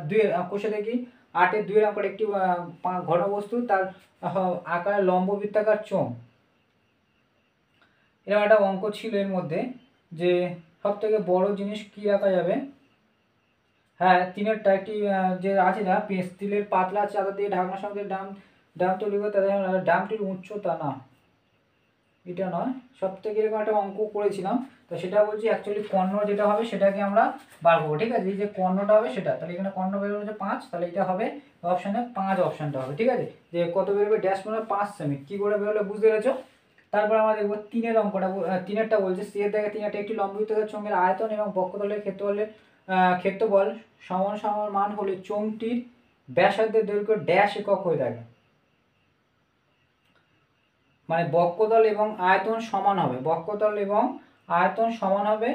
2 কোষে দেখি 8 এর 2 এর অঙ্কটা একটি ঘনবস্তু, তার আকারে লম্ব বৃত্তাকার চোঙ, এরকম একটা অঙ্ক ছিল এর মধ্যে, যে সব থেকে বড় জিনিস কি রাখা যাবে। হ্যাঁ, তিনেরটা একটি যে আছে না, স্টিলের পাতলা চাদর দিয়ে ঢাকনার সঙ্গে ডাম তৈরি করে, তাদের ডামটির উচ্চতা না, এটা নয়, সব থেকে এরকম একটা অঙ্ক করেছিলাম। তো সেটা বলছি অ্যাকচুয়ালি কর্ণ যেটা হবে সেটাকে আমরা বার করবো, ঠিক আছে। এই যে কর্ণটা হবে সেটা, তাহলে এখানে কর্ণ বেরোবে হচ্ছে 5, তাহলে এটা হবে অপশানে 5, অপশানটা হবে, ঠিক আছে। যে কত বেরোবে, ড্যাশ মানে 5 সেমি, কী করে বেরোলে বুঝতে পেরেছো। তারপর আমরা দেখবো তিনের অঙ্কটা, তিনেরটা বলছে সি এর দাগে তিনেরটা একটি লম্ববৃত্তাকার চোঙের আয়তন এবং বক্ষতলের ক্ষেত্রফল সমান সমান মান হলে চোঙটির ব্যাসার্ধের দৈর্ঘ্য ড্যাশ একক হয়ে থাকে। মানে বক্ষতল এবং আয়তন সমান হবে, বক্ষতল এবং আয়তন সমান হবে,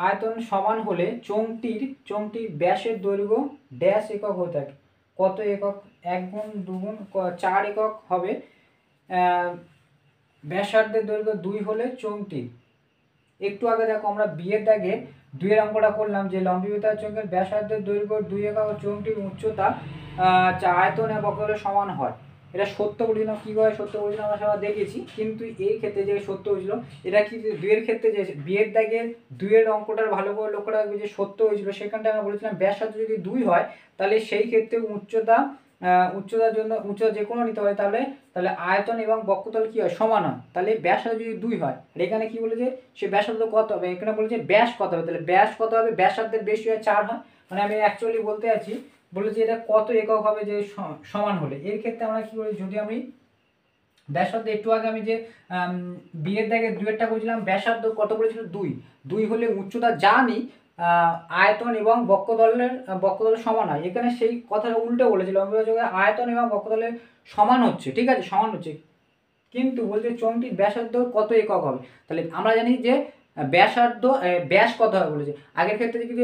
আয়তন সমান হলে চোঙটির ব্যাসের দৈর্ঘ্য ড্যাশ একক হয়ে থাকে। কত একক, 1 গুণ 2 গুণ 4 একক হবে। ব্যাসার্ধের দৈর্ঘ্য 2 হলে চোঙটি, একটু আগে দেখো আমরা বিয়ের দাগে 2 এর অঙ্কটা করলাম, যে লম্ববৃত্তাকার চোঙের ব্যাসার্ধের দৈর্ঘ্য 2 একক, চোঙটির উচ্চতা আয়তন এবং বক্ষতলের সমান হয়। এটা সত্য বলেছিলাম, কী হয় সত্য বলেছিলাম আমরা সবাই দেখেছি, কিন্তু এই ক্ষেত্রে যে সত্য হয়েছিল, এটা কি 2 এর ক্ষেত্রে যে বিয়ের দাগের 2 এর অঙ্কটার ভালো করে লক্ষ্য রাখবে, যে সত্য হয়েছিল সেখানটা আমরা বলেছিলাম ব্যাসার্ধ যদি 2 হয় তাহলে সেই ক্ষেত্রে উচ্চতার জন্য উচ্চতা যে কোনো নিতে হয়, তাহলে আয়তন এবং বক্ষতল কি হয় সমান হয়। তাহলে ব্যাসার্ধ যদি 2 হয়, আর এখানে কি বলেছে সে ব্যাসার্ধ কত হবে, এখানে বলেছে ব্যাস কত হবে, তাহলে ব্যাস কত হবে, ব্যাসার্ধের বেশি হয় 4 হয়। মানে আমি অ্যাকচুয়ালি বলতে আছি, বলেছি এটা কত একক হবে যে সমান হলে। এর ক্ষেত্রে আমরা কি করি, যদি আমি ব্যাসার্ধ, একটু আগে আমি যে বিয়ের দাগে 2 এরটা করেছিলাম, ব্যাসার্ধ কত বলেছিল 2 হলে উচ্চতা জানি, আয়তন এবং বক্ষতলের সমান হয়। এখানে সেই কথাটা উল্টো বলেছিল, আয়তন এবং বক্ষতলের সমান হচ্ছে, ঠিক আছে, সমান হচ্ছে, কিন্তু বলছে চোঙটির ব্যাসার্ধ কত একক হবে। তাহলে আমরা জানি যে ব্যাস কত হয় বলেছে, আগের ক্ষেত্রে যদি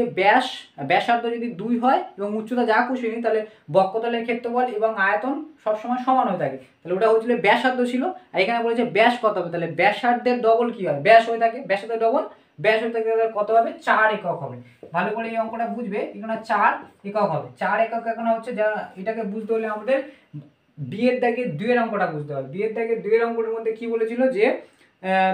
ব্যাসার্ধ যদি 2 হয় এবং উচ্চতা যা খুশি নিই, তাহলে বক্ষতলের ক্ষেত্রফল এবং আয়তন সবসময় সমান হয়ে থাকে, তাহলে ওটা হচ্ছিল ব্যাসার্ধ ছিল। আর এখানে বলেছে ব্যাস কত হবে, তাহলে ব্যাসার্ধের ডবল কি হয়, ব্যাস হয়ে থাকে, ব্যাসার্ধের ডবল ব্যাস হয়ে থাকে, কত হবে 4 একক হবে। ভালো করে এই অঙ্কটা বুঝবে, এখানে 4 একক হবে। 4 একক এখানে হচ্ছে, যা এটাকে বুঝতে হলে আমাদের বিয়ের দাগে 2 এর অঙ্কটা বুঝতে হবে। বিয়ের দাগে 2 এর অঙ্কটার মধ্যে কি বলেছিল, যে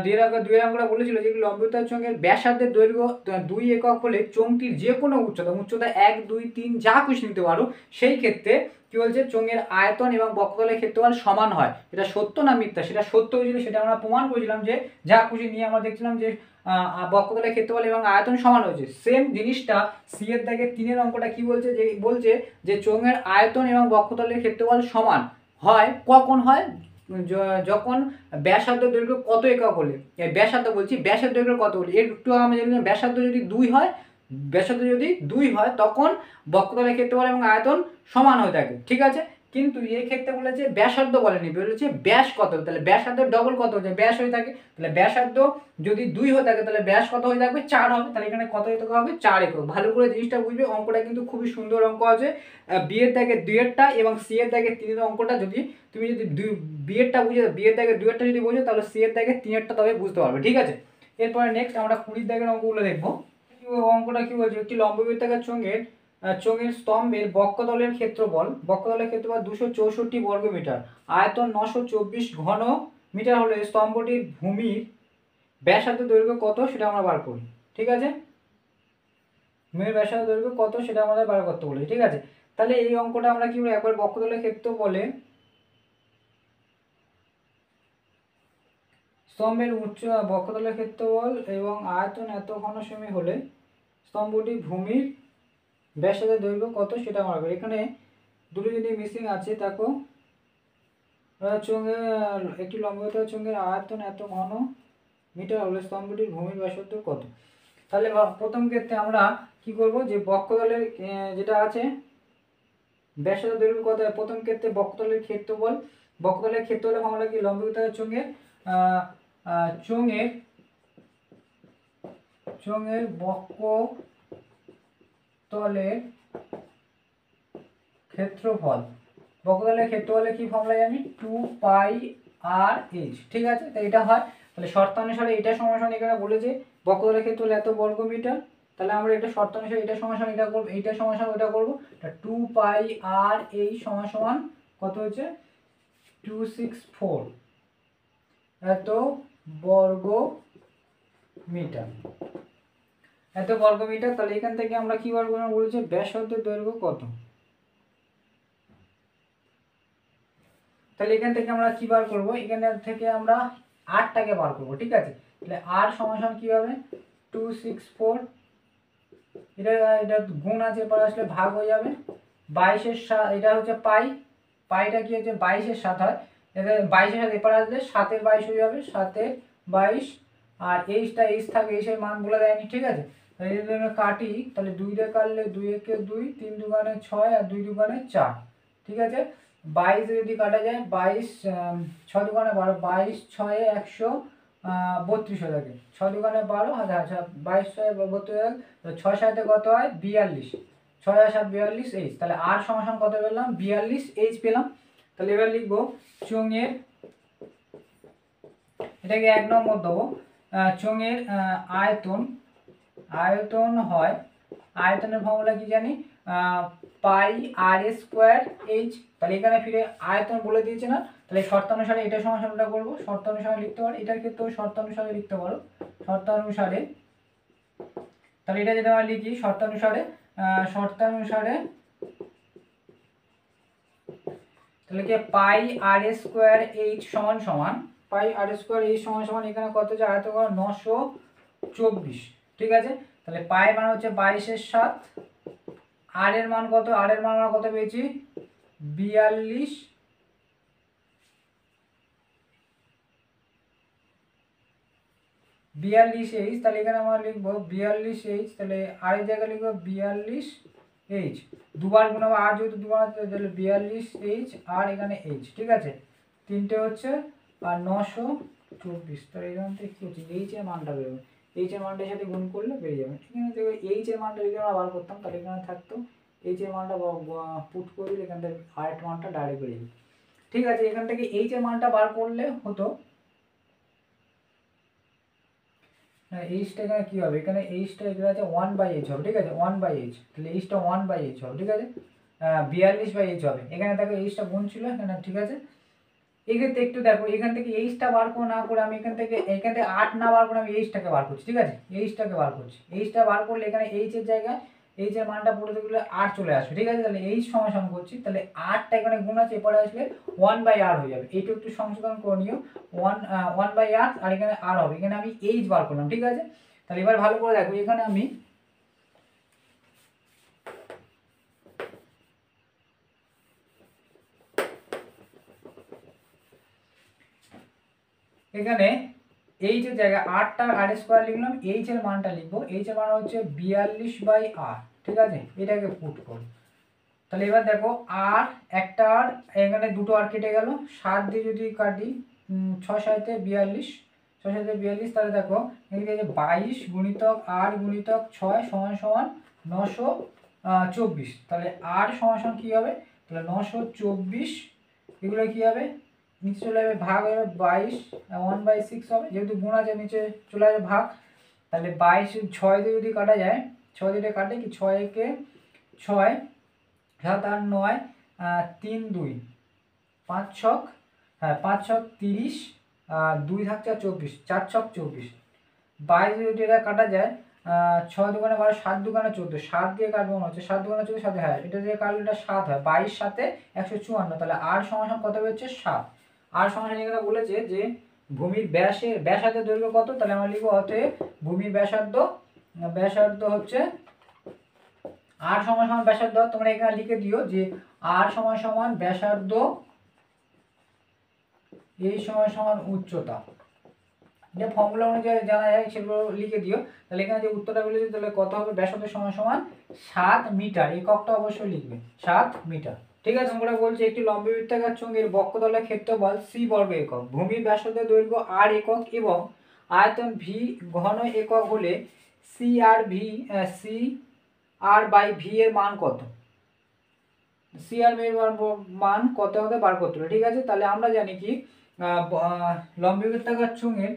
2 এর অঙ্কটা বলেছিল যে লম্ববৃত্তাকার চোঙের ব্যাসার্ধের দৈর্ঘ্য 2 একক হলে চোঙটির যে কোনো উচ্চতা 1 2 3 যা খুশি নিতে পারো, সেই ক্ষেত্রে কি বলছে চোঙের আয়তন এবং বক্ষতলের ক্ষেত্রফল সমান হয়। এটা সত্য না মিথ্যা, সেটা সত্য হয়েছিল, সেটা আমরা প্রমাণ করেছিলাম, যে যা খুশি নিয়ে আমরা দেখছিলাম যে বক্ষতলের ক্ষেত্রফল এবং আয়তন সমান হয়েছে। সেম জিনিসটা সি এর দাগে 3 এর অঙ্কটা কি বলছে, যে বলছে যে চোঙের আয়তন এবং বক্ষতলের ক্ষেত্রফল সমান হয়, কখন হয়, যখন ব্যাসার্ধ দৈর্ঘ্য কত একক হলে, ব্যাসার্ধ বলছি, ব্যাসের দৈর্ঘ্য কত হলে, একটু আমরা জানি ব্যাসার্ধ যদি 2 হয়, তখন বক্ষতলের ক্ষেত্রফল এবং আয়তন সমান হয়ে থাকে, ঠিক আছে। কিন্তু এই ক্ষেত্রে বলেছে ব্যাসার্ধ বলেনি, বলেছে ব্যাস কত, তাহলে ব্যাসার্ধের ডবল কত হচ্ছে, ব্যাস হয়ে থাকে। তাহলে ব্যাসার্ধ যদি 2 হয়ে থাকে তাহলে ব্যাস কত হয়ে থাকবে 4 হবে, তাহলে এখানে কত একক হবে 4 একক। ভালো করে জিনিসটা বুঝবে, অঙ্কটা কিন্তু খুবই সুন্দর অঙ্ক আছে। বিয়ের দাগে 2 এরটা এবং সি এর দাগে 3 এর অঙ্কটা যদি তুমি বিয়েরটা বুঝে, বিয়ের দাগে 2 এরটা যদি বোঝো, তাহলে সি এর দাগে 3 এরটা তবে বুঝতে পারবে, ঠিক আছে। এরপরে নেক্সট আমরা 20 দাগের অঙ্কগুলো দেখবো। কি অঙ্কটা কি বলছে, একটি লম্ববৃত্তাকার চোঙের স্তম্ভের বক্ষতলের ক্ষেত্রফল 264 বর্গমিটার, আয়তন 924 ঘন মিটার হলে স্তম্ভটির ভূমির ব্যাসার্ধ দৈর্ঘ্য কত সেটা আমরা বার করি। ঠিক আছে, ভূমির ব্যাসার্ধ দৈর্ঘ্য কত সেটা আমাদের বার করতে বলে। ঠিক আছে, তাহলে এই অঙ্কটা আমরা কি একবার বক্ষতলের ক্ষেত্রফলে স্তম্ভের বক্ষতলের ক্ষেত্রফল এবং আয়তন এত ঘন সেমি হলে স্তম্ভটি ভূমির ব্যাসার্ধের দৈর্ঘ্য কত সেটা আমরা করি। এখানে দুটো যদি মিসিং আছে দেখো, চোঙের একটি লম্ববৃত্তাকার চোঙের আয়তন এত ঘন মিটার হলে স্তম্ভটির ভূমির ব্যাসার্ধ কত। তাহলে প্রথম ক্ষেত্রে আমরা কি করব, যে বক্ষতলের যেটা আছে ব্যাসার্ধ দৈর্ঘ্য কত, প্রথম ক্ষেত্রে বক্ষতলের ক্ষেত্রফলের ফর্মুলা কি, লম্ববৃত্তাকার চোঙের বক্ষতলের ক্ষেত্রফলের কি ফর্মুলা জানি, 2πr/h। ঠিক আছে, তো এটা হয়, তাহলে শর্তানুসারে এটা সমান এখানে বলেছে বক্ষতলের ক্ষেত্রফল এত বর্গমিটার, তাহলে আমরা এটা শর্তানুসারে এটা সমান এটা করব, এইটা সমান ওটা করব, 2πr/h সমান কত হচ্ছে 264 এত বর্গমিটার। তাহলে এখান থেকে আমরা কি বার করব, বলেছে ব্যাসার্ধের দৈর্ঘ্য কত। তাহলে এখান থেকে আমরা কি বার করব, এখান থেকে আমরা আরটাকে বার করব। ঠিক আছে, তাহলে আর সমান কি হবে 264, এটা গুণ আছে, এরপর আসলে ভাগ হয়ে যাবে 22 এর, এটা হচ্ছে পাইটা কি হচ্ছে 22 এর 7 হয়, এটা 22 এর 7 এরপর আসলে 7 এর 22 হয়ে যাবে, 7 এর 22, আর এইচটা এইচ থাকে, এইচের মান বলে দেয়নি। ঠিক আছে, তাহলে যদি আমরা কাটি, তাহলে 2 দিয়ে কাটলে 2 একে 2, 3 দুগুণে 6 আর 2 দুগুণে 4। ঠিক আছে, 22 যদি কাটা যায় 22, 6 দুগুণে 12, 22 6 এ 132 হয়ে থাকে, 6 দুগুণে 12, আচ্ছা 22 6 32 হয়ে থাকে, 6 7 কত হয় 42, 6 আর 7 42 এইচ। তাহলে আর সমান কত পেলাম 42 এইচ পেলাম। তাহলে এবার লিখবো চোঙের, এটাকে 1 নম্বর দেবো, চোঙের আয়তন হয়, আয়তনের ফর্মুলা কি জানি, πr²h। তাহলে এখানে ফিরে আয়তন বলে দিয়েছে না, তাহলে শর্তানুসারে এটা সমান ওটা করবো, শর্তানুসারে লিখতে পারো, এটার ক্ষেত্রেও শর্তানুসারে লিখতে পারো, শর্তানুসারে। তাহলে এটা যদি আমরা লিখি শর্তানুসারে তাহলে কি πr² সমান πr² এখানে কত যে আয়তন 924। ঠিক আছে, তাহলে পাই মান হচ্ছে 22 এর 7, আর এর মান কত, আর এর মান আমরা কত পেয়েছি 42 এইচ। তাহলে এখানে আমরা লিখবো 42 এইচ, তাহলে আর এর জায়গায় লিখবো 42 এইচ, দুবার গুণ হবে, আর যেহেতু দুবার আছে তাহলে 42 এইচ আর এখানে এইচ। ঠিক আছে, তিনটে হচ্ছে আর 924। তাহলে এখান থেকে কি হচ্ছে এইচ এর মানটা বেরোবে, এইচ এর মানটার সাথে গুণ করলে বেরিয়ে যাবে। ঠিক আছে, এইচ এর মানটা যদি আমরা বার করতাম তাহলে এখানে থাকতো এইচ এর মানটা পুট করে দিলে এখান থেকে আর এর মানটা ডাইরেক্ট বেরিয়ে যাবে। ঠিক আছে, এখান থেকে এইচ এর মানটা বার করলে হতো, এইচটা এখানে কি হবে, এখানে এইচটা এখানে আছে 1/h হবে। ঠিক আছে, 1/h, তাহলে এইচটা 1/h হবে। ঠিক আছে, 42/h হবে, এখানে দেখো এইচটা গুণ ছিল এখানে। ঠিক আছে, এক্ষেত্রে একটু দেখো, এখান থেকে এইচটা বার করে না করে আমি এখান থেকে 8 না বার করে আমি এইচটাকে বার করছি। ঠিক আছে, এইচটাকে বার করছি, এইচটা বার করলে এখানে এইচ এর জায়গায় এইচ এর মানটা পড়ে থাকলে আর চলে আসবে। ঠিক আছে, তাহলে এইচ সমান করছি, তাহলে 8টা এখানে গুণ আছে, এরপরে আসলে 1/r হয়ে যাবে, এইটা একটু সংশোধন করে নিও, 1/r আর এখানে আর হবে, এখানে আমি এইচ বার করলাম। ঠিক আছে, তাহলে এবার ভালো করে দেখো, এখানে আমি এখানে এইচ এর জায়গায় 8টা r² লিখলাম, এইচ এর মানটা লিখবো, এইচ এর মান হচ্ছে 42/r। ঠিক আছে, এটাকে পুট করব। তাহলে এবার দেখো আর একটা আর, এখানে দুটো আর কেটে গেল, 7 দিয়ে যদি কাটি 6 7 42, 6 7 42, তাহলে দেখো এদিকে 22 গুণিতক আর গুণিতক 6 সমান 924। তাহলে আর সমান কি হবে, তাহলে 924, এগুলো কি হবে নিচে চলে যাবে, ভাগ হয়ে যাবে 22, 1/6 হবে, যেহেতু গুণ আছে নিচে চলে যাবে ভাগ, তাহলে 22 6 দিয়ে যদি কাটা যায়, 6 দিয়ে কাটে কি 6 একে 6, 7 8 9, 3 2, 5 ছক, হ্যাঁ 5 ছক 30, 2 থাকছে 24, 4 ছক 24। 22 যদি এটা কাটা যায়, 6 দুগুণে 12, 7 দুগুণে 14, 7 দিয়ে কাটবো মনে হচ্ছে, 7 দুগুণে 14, 7, হ্যাঁ এটা দিয়ে কাটলে এটা 7 হয়, 22 7 154, তাহলে r সমান কত হচ্ছে 7। r সমান এখানে বলেছে যে ভূমির ব্যাসার্ধের দৈর্ঘ্য কত, তাহলে আমরা লিখবো অতএব ভূমির ব্যাসার্ধ হচ্ছে r সমান ব্যাসার্ধ, তোমরা এখানে লিখে দিও যে r সমান ব্যাসার্ধ, এই সমান উচ্চতা, যে ফর্মুলা অনুযায়ী জানা যায় সেগুলো লিখে দিও। তাহলে এখানে যে উত্তরটা বলেছে তাহলে কত হবে, ব্যাসার্ধ সমান 7 মিটার, এককটা অবশ্যই লিখবে 7 মিটার। ঠিক আছে, আমরা বলছি একটি লম্ববৃত্তাকার চোঙের বক্ষতলের ক্ষেত্রফল c বর্গ একক, ভূমির ব্যাসার্ধ দৈর্ঘ্য r একক এবং আয়তন v ঘন একক হলে c/v এর মান কত, মান কত হবে বার করতে হবে। ঠিক আছে, তাহলে আমরা জানি কি লম্ববৃত্তাকার চোঙের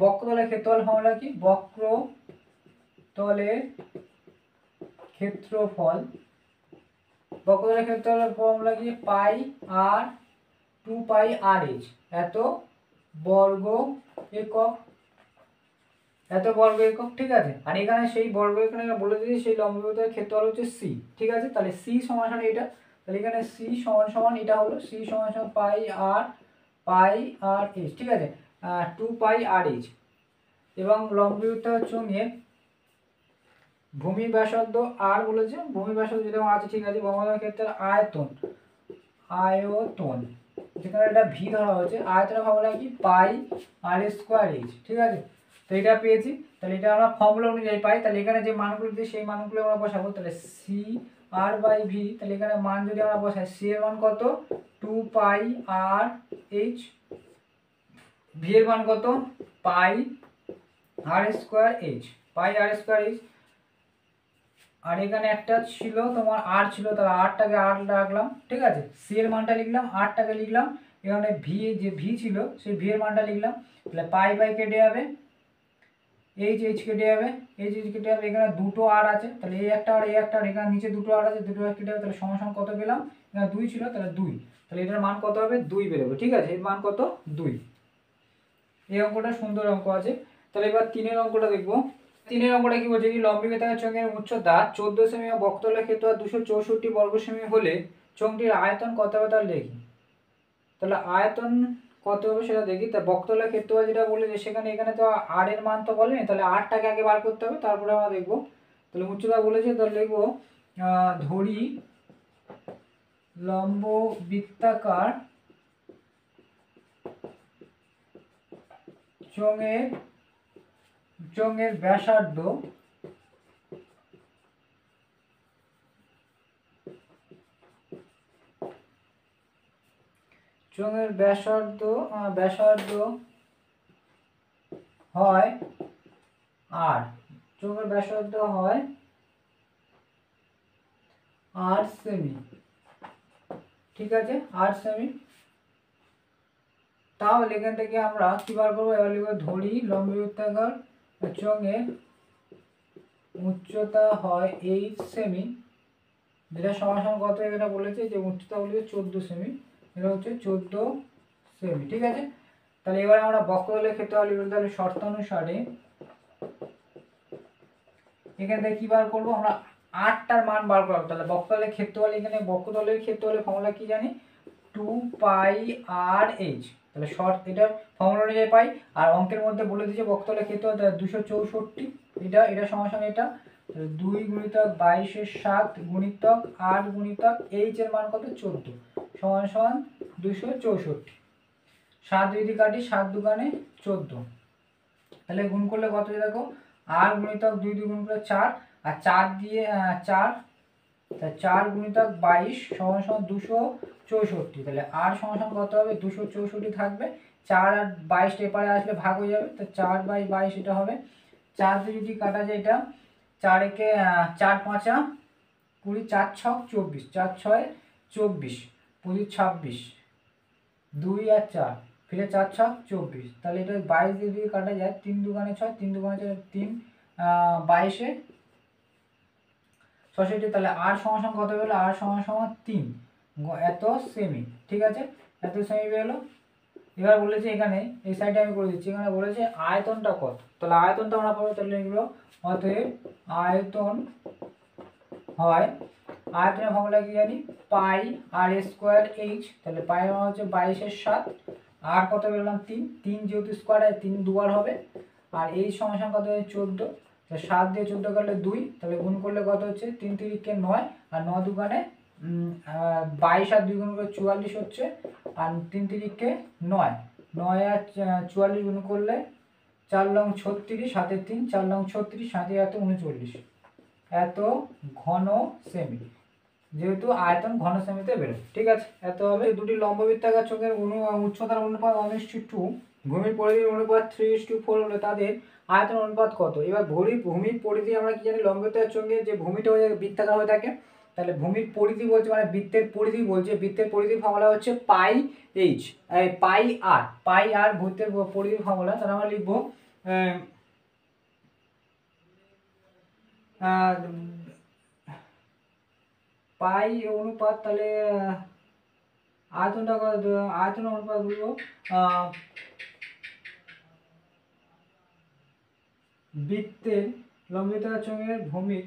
বক্রতলের ক্ষেত্রফল ফর্মুলা কি, বক্রতলের ক্ষেত্রফল ফর্মুলা কি, পাই আর 2 পাই আর এইচ, এত বর্গ একক, ঠিক আছে। আর এখানে সেই বর্গ এখানে বলে দিয়েছি সেই লম্ববৃত্তাকার ক্ষেত্রফল হচ্ছে c। ঠিক আছে, তাহলে c সমান এটা, তাহলে এখানে c সমান এটা হলো c সমান পাই আর এইচ। ঠিক আছে, 2 পাই আর এইচ। এবং লম্ববৃত্তাকার চোঙের ভূমি ব্যাসার্ধ আর বলেছে, ভূমি ব্যাসার্ধ যেটা আছে, ঠিক আছে। বর্গতলের ক্ষেত্রে আয়তন যেখানে এটা ভি ধরা হয়েছে, আয়তনের ফর্মুলা কি, পাই আর স্কোয়ার এইচ। ঠিক আছে, তো এটা পেয়েছি, তাহলে এটা আমরা ফর্মুলা অনুযায়ী পাই। তাহলে এখানে যে মানগুলো দিই সেই মানগুলো আমরা বসাবো, তাহলে সি আর বাই ভি, তাহলে এখানে মান যদি আমরা বসাই, সি এর মান কত 2 পাই আর এইচ, ভি এর মান কত পাই আর স্কোয়ার এইচ, আর এখানে একটা ছিল তোমার আর ছিল, তাহলে আরটাকে আর রাখলাম। ঠিক আছে, সি এর মানটা লিখলাম, আরটাকে লিখলাম, এখানে ভি ছিল সেই ভি এর মানটা লিখলাম। তাহলে পাই কেটে যাবে, এইচ কেটে যাবে, এখানে দুটো আর আছে, তাহলে এই একটা আর এই একটা, আর এখানে নিচে দুটো আর আছে, দুটো আর কেটে যাবে, তাহলে সমান কত পেলাম, এখানে 2 ছিল, তাহলে 2, তাহলে এটার মান কত হবে 2 বেরোবে। ঠিক আছে, এর মান কত 2। এই অঙ্কটা সুন্দর অঙ্ক আছে। তাহলে এবার 3 অঙ্কটা দেখবো। 3 অঙ্কটা কি বলছে, লম্ববৃত্তাকার চোঙের উচ্চতা 14 সেমি ও বক্রতলের ক্ষেত্রফল 264 বর্গ সেমি হলে চোঙটির আয়তন কত হবে তা লিখি। তাহলে আয়তন কত হবে সেটা দেখি। তা বক্রতলের ক্ষেত্রফল যেটা বলেছে সেখানে এখানে তো আর এর মান তো বলেনি, তাহলে আরটাকে আগে বার করতে হবে, তারপরে আমরা দেখবো। তাহলে উচ্চতা বলেছে, তাহলে লিখবো ধরি লম্ববৃত্তাকার চোঙের ব্যাসার্ধ হয় আর, চোঙের ব্যাসার্ধ হয় 8 সেমি। ঠিক আছে, 8 সেমি। তাহলে এখান থেকে আমরা কি বার করবো, এবার লিখবো ধরি লম্ববৃত্তাকার চোঙের উচ্চতা হয় 8 সেমি, যেটা সমান কত এটা বলেছে, যে উচ্চতা বলেছে 14 সেমি, এটা হচ্ছে 14 সেমি। ঠিক আছে, তাহলে এবার আমরা বক্রতলের ক্ষেত্রফল লিখব। তাহলে শর্তানুসারে এখান থেকে কি বার করবো, আমরা 8টার মান বার করবো। তাহলে বক্রতলের ক্ষেত্রফল, এখানে বক্রতলের ক্ষেত্রফলের ফর্মুলা কি জানি, 2 পাই আর এইচ, তাহলে এটা ফর্মুলা অনুযায়ী পাই। আর অঙ্কের মধ্যে বলে দিয়েছে বক্রতলের ক্ষেত্রফল 264, এটা সমান এটা 2 গুণিতক 22 7 গুণিতক 8 গুণিতক এইচ এর মান কত 14 সমান 264। 7 যদি কাটি 7 দুগুণে 14, তাহলে গুণ করলে কত দেখো, আর গুণিতক 2 গুণ করে 4, আর 4 দিয়ে 4, তাহলে 4 গুণিতক 22 সমান 264, তাহলে আর সমান কত হবে 264 থাকবে, 4 আর 22 এপারে আসলে ভাগ হয়ে যাবে, তো 4/22 এটা হবে। 4 দিয়ে যদি কাটা যায় এটা, 4 একে 4 5 20, 4 6 24, 4 6 24, 25 26, 2 আর 4, ফিরে 4 6 24, তাহলে এটা 22 দিয়ে যদি কাটা যায় 3 দুগুণে 6, 3 দুগুণে 4, 3 22 66, তাহলে আর সমান কত বেরোলো? আর সমান 3 এত সেমি। ঠিক আছে, এত সেমি বেরোলো। এবার বলেছে এখানে এই সাইডে আমি করে দিচ্ছি, এখানে বলেছে আয়তনটা কত, তাহলে আয়তনটা আমরা পাবো, তাহলে এগুলো অতএব আয়তন হয়, আয়তনের ফর্মুলা কি জানি? পাই আর স্কোয়ার এইচ, তাহলে পাই মানে হচ্ছে 22/7, আর কত পেলাম? 3, 3 যেহেতু স্কোয়ার হয় 3 দুবার হবে, আর এইচ সমান কত হয়? 14, তো 7 দিয়ে 14 কাটলে 2, তাহলে গুণ করলে কত হচ্ছে? 3 3 9, আর 9 দুগুণে 22 আর 2 গুণ করে 44 হচ্ছে, আর 3 3 9, 9 আর 44 গুণ করলে 4 লং 36, 7 3, 4 লং 36, 7 এত 39, এত ঘন সেমি, যেহেতু আয়তন ঘন সেমিতে বেরোয়। ঠিক আছে, এত হবে। দুটি লম্ববৃত্তাকার চোখের উচ্চতার অনুপাত 1:2, ভূমির পরিধির অনুপাত 3:4 হলে তাদের আয়তন অনুপাত কত? এবার ভূমির পরিধি আমরা কি জানি? লম্ববৃত্তাকার চোখের যে ভূমিটা হয়ে বৃত্তাকার হয়ে থাকে, তাহলে ভূমির পরিধি বলছে মানে বৃত্তের পরিধি বলছে, বৃত্তের পরিধির ফর্মুলা হচ্ছে পাই এইচ, পাই আর বৃত্তের পরিধির ফর্মুলা, তাহলে আমরা লিখবো পাই অনুপাত, তাহলে আয়তনটা আয়তন অনুপাত বলবো বৃত্তের লম্ববৃত্তাকার চোঙের ভূমির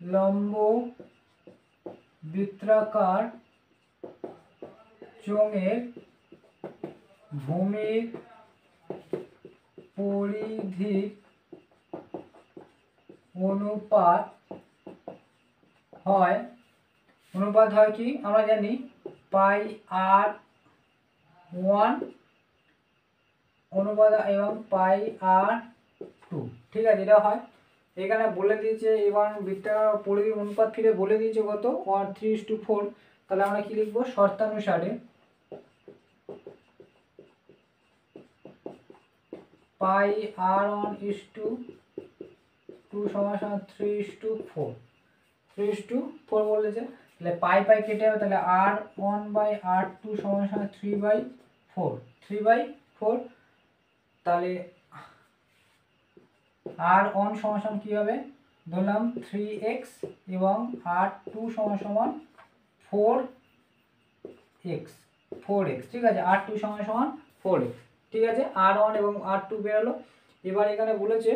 লম্ববৃত্তাকার চোঙের ভূমির পরিধির অনুপাত হয় কি আমরা জানি? পাই আর 1 অনুপাত এবং পাই আর 2। ঠিক আছে, এটা হয়। এখানে বলে দিয়েছে এবং বৃত্তাকার পরিধির অনুপাত ফিরে বলে দিয়েছে কত? 3:4, তাহলে আমরা কি লিখবো? শর্তানুসারে পাই আর 1:2 সমান 3:4, 3:4 বলেছে, তাহলে পাই কেটে যাবে, তাহলে r1/r2 সমান 3/4, তাহলে r1 সমান কি হবে? ধরলাম 3x এবং r2 সমান 4x, ঠিক আছে, r2 সমান 4x। ঠিক আছে, r1 এবং r2 বেরোলো। এবার এখানে বলেছে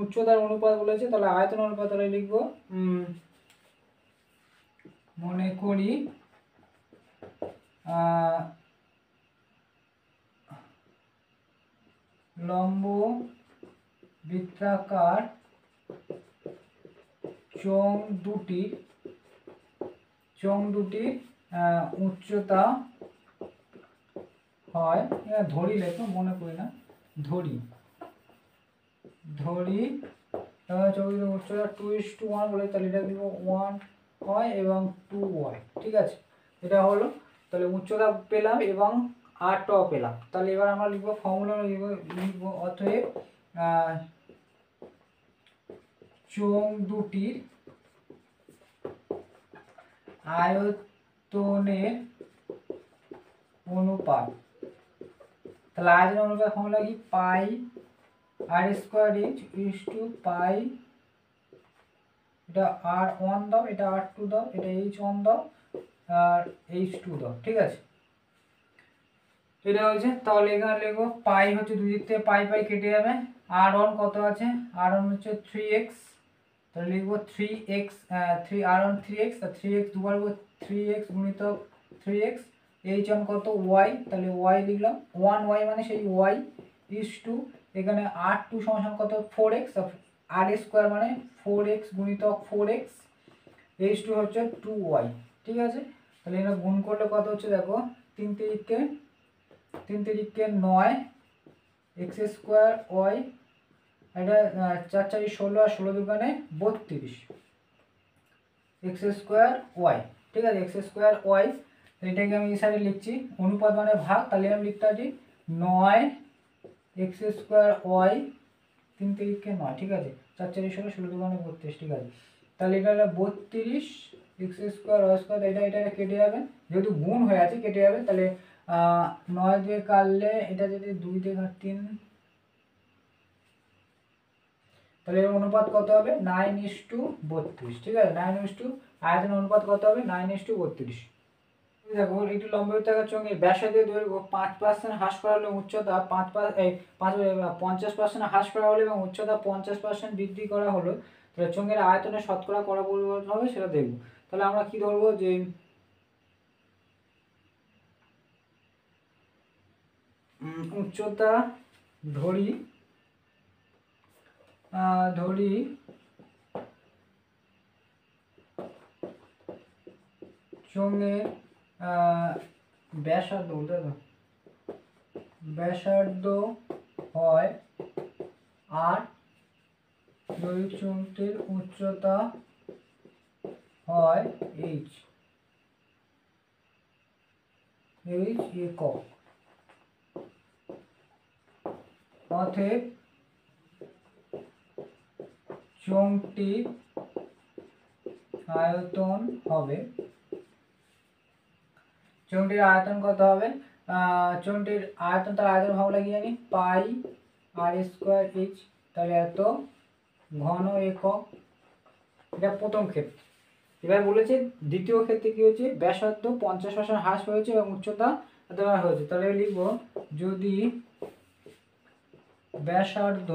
উচ্চতার অনুপাত বলেছে, তাহলে আয়তন অনুপাত তাহলে লিখবো মনে করি লম্ব বৃত্তাকার চোঙ দুটির উচ্চতা হয়, ধরি লেখো, মনে করি না, ধরি উচ্চতা 2:1 বলে, তাহলে এটা দিব 1 হয় এবং 2y। ঠিক আছে, এটা হলো, তাহলে উচ্চতা পেলাম এবং আরটাও পেলাম। তাহলে এবার আমরা লিখবো ফর্মুলা, লিখবো অতএব চোঙ দুটির আয়তনের অনুপাত, তাহলে আয়তনের অনুপাত ফর্মুলা কি? পাই আর স্কোয়ার এইচ ইজ টু পাই, এটা r1 দাও, এটা r2 দাও, এটা h1 দাও, আর h2 দাও। ঠিক আছে, এটা হচ্ছে, তাহলে এখানে লিখবো পাই হচ্ছে দুই দিক থেকে পাই কেটে যাবে, r1 কত আছে? r1 হচ্ছে 3x, তাহলে লিখবো 3x, 3r1 3x, আর 3x দুবার 3x গুণিতক 3x, h1 কত? y, তাহলে y লিখলাম 1y মানে সেই y ইজ টু, এখানে r2 সমান কত? 4x, আর স্কোয়ার মানে 4x গুণিতক 4x, h2 হচ্ছে 2y। ঠিক আছে, তাহলে এটা গুণ করলে কত হচ্ছে? দেখো 3 3 9 x স্কোয়ার y, এটা 4 4 16, আর 16 দুগুণে 32 x স্কোয়ার y। ঠিক আছে, x স্কোয়ার y, এটাকে আমি এই সাইডে লিখছি, অনুপাত মানে ভাগ, তাহলে আমি লিখতে পারি 9 x স্কোয়ার y, 3 3 9। ঠিক আছে, 4 4 16, 16 দুগুণে 32। ঠিক আছে, তাহলে এটা হলো 32 এক্স স্কোয়ার ওয়াই স্কোয়ার, এটা এটা কেটে যাবে, যেহেতু গুণ হয়ে আছে কেটে যাবে। তাহলে 9 দিয়ে কাটলে এটা যদি 2 দিয়ে 3, তাহলে এর অনুপাত কত হবে 9:32। ঠিক আছে, 9:, আয়তনের অনুপাত কত হবে 9:32। দেখো একটি লম্ববৃত্তাকার চোঙের ব্যাসার্ধের দৈর্ঘ্য 5% হ্রাস করা হলে উচ্চতা 50% হ্রাস করা হলে এবং উচ্চতা 50% বৃদ্ধি করা হলো, তাহলে চোঙের আয়তনে শতকরা করা পরিবর্তন হবে সেটা দেখব। তাহলে আমরা কি ধরবো, যে উচ্চতা ধরি চোঙের ব্যাসার্ধ হয় আর যদি চোঙটির উচ্চতা হয় এইচ একক, অতএব চোঙটির আয়তন হবে, চোঙটির আয়তন কত হবে, চোঙটির আয়তন, তার আয়তন ভাগ লাগিয়ে জানি পাই আর স্কোয়ার এইচ, তাহলে এত ঘন একক। এটা প্রথম ক্ষেত্রে। এবার বলেছে দ্বিতীয় ক্ষেত্রে কি হয়েছে, ব্যাসার্ধ 50% হ্রাস হয়েছে এবং উচ্চতা এতবার হয়েছে। তাহলে লিখব যদি ব্যাসার্ধ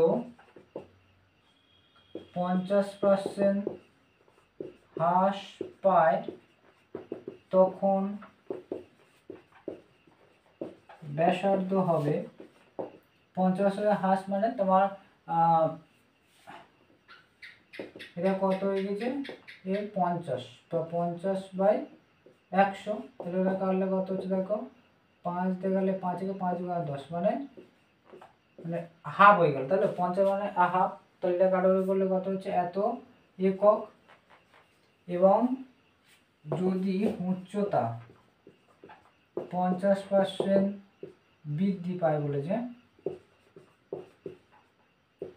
50% হ্রাস পায় তখন ব্যাসার্ধ হবে 50% হ্রাস মানে তোমার এটা কত হয়ে গেছে, এ 50, তো 50/100, তাহলে এটা কাটলে কত হচ্ছে দেখো 5 দিয়ে গেলে 5 থেকে 5 × 10 মানে হাফ হয়ে গেল, তাহলে 50 মানে হাফ, তাহলে এটা কাটাকুটি করলে কত হচ্ছে এত একক। এবং যদি উচ্চতা 50% বৃদ্ধি পায় বলেছে,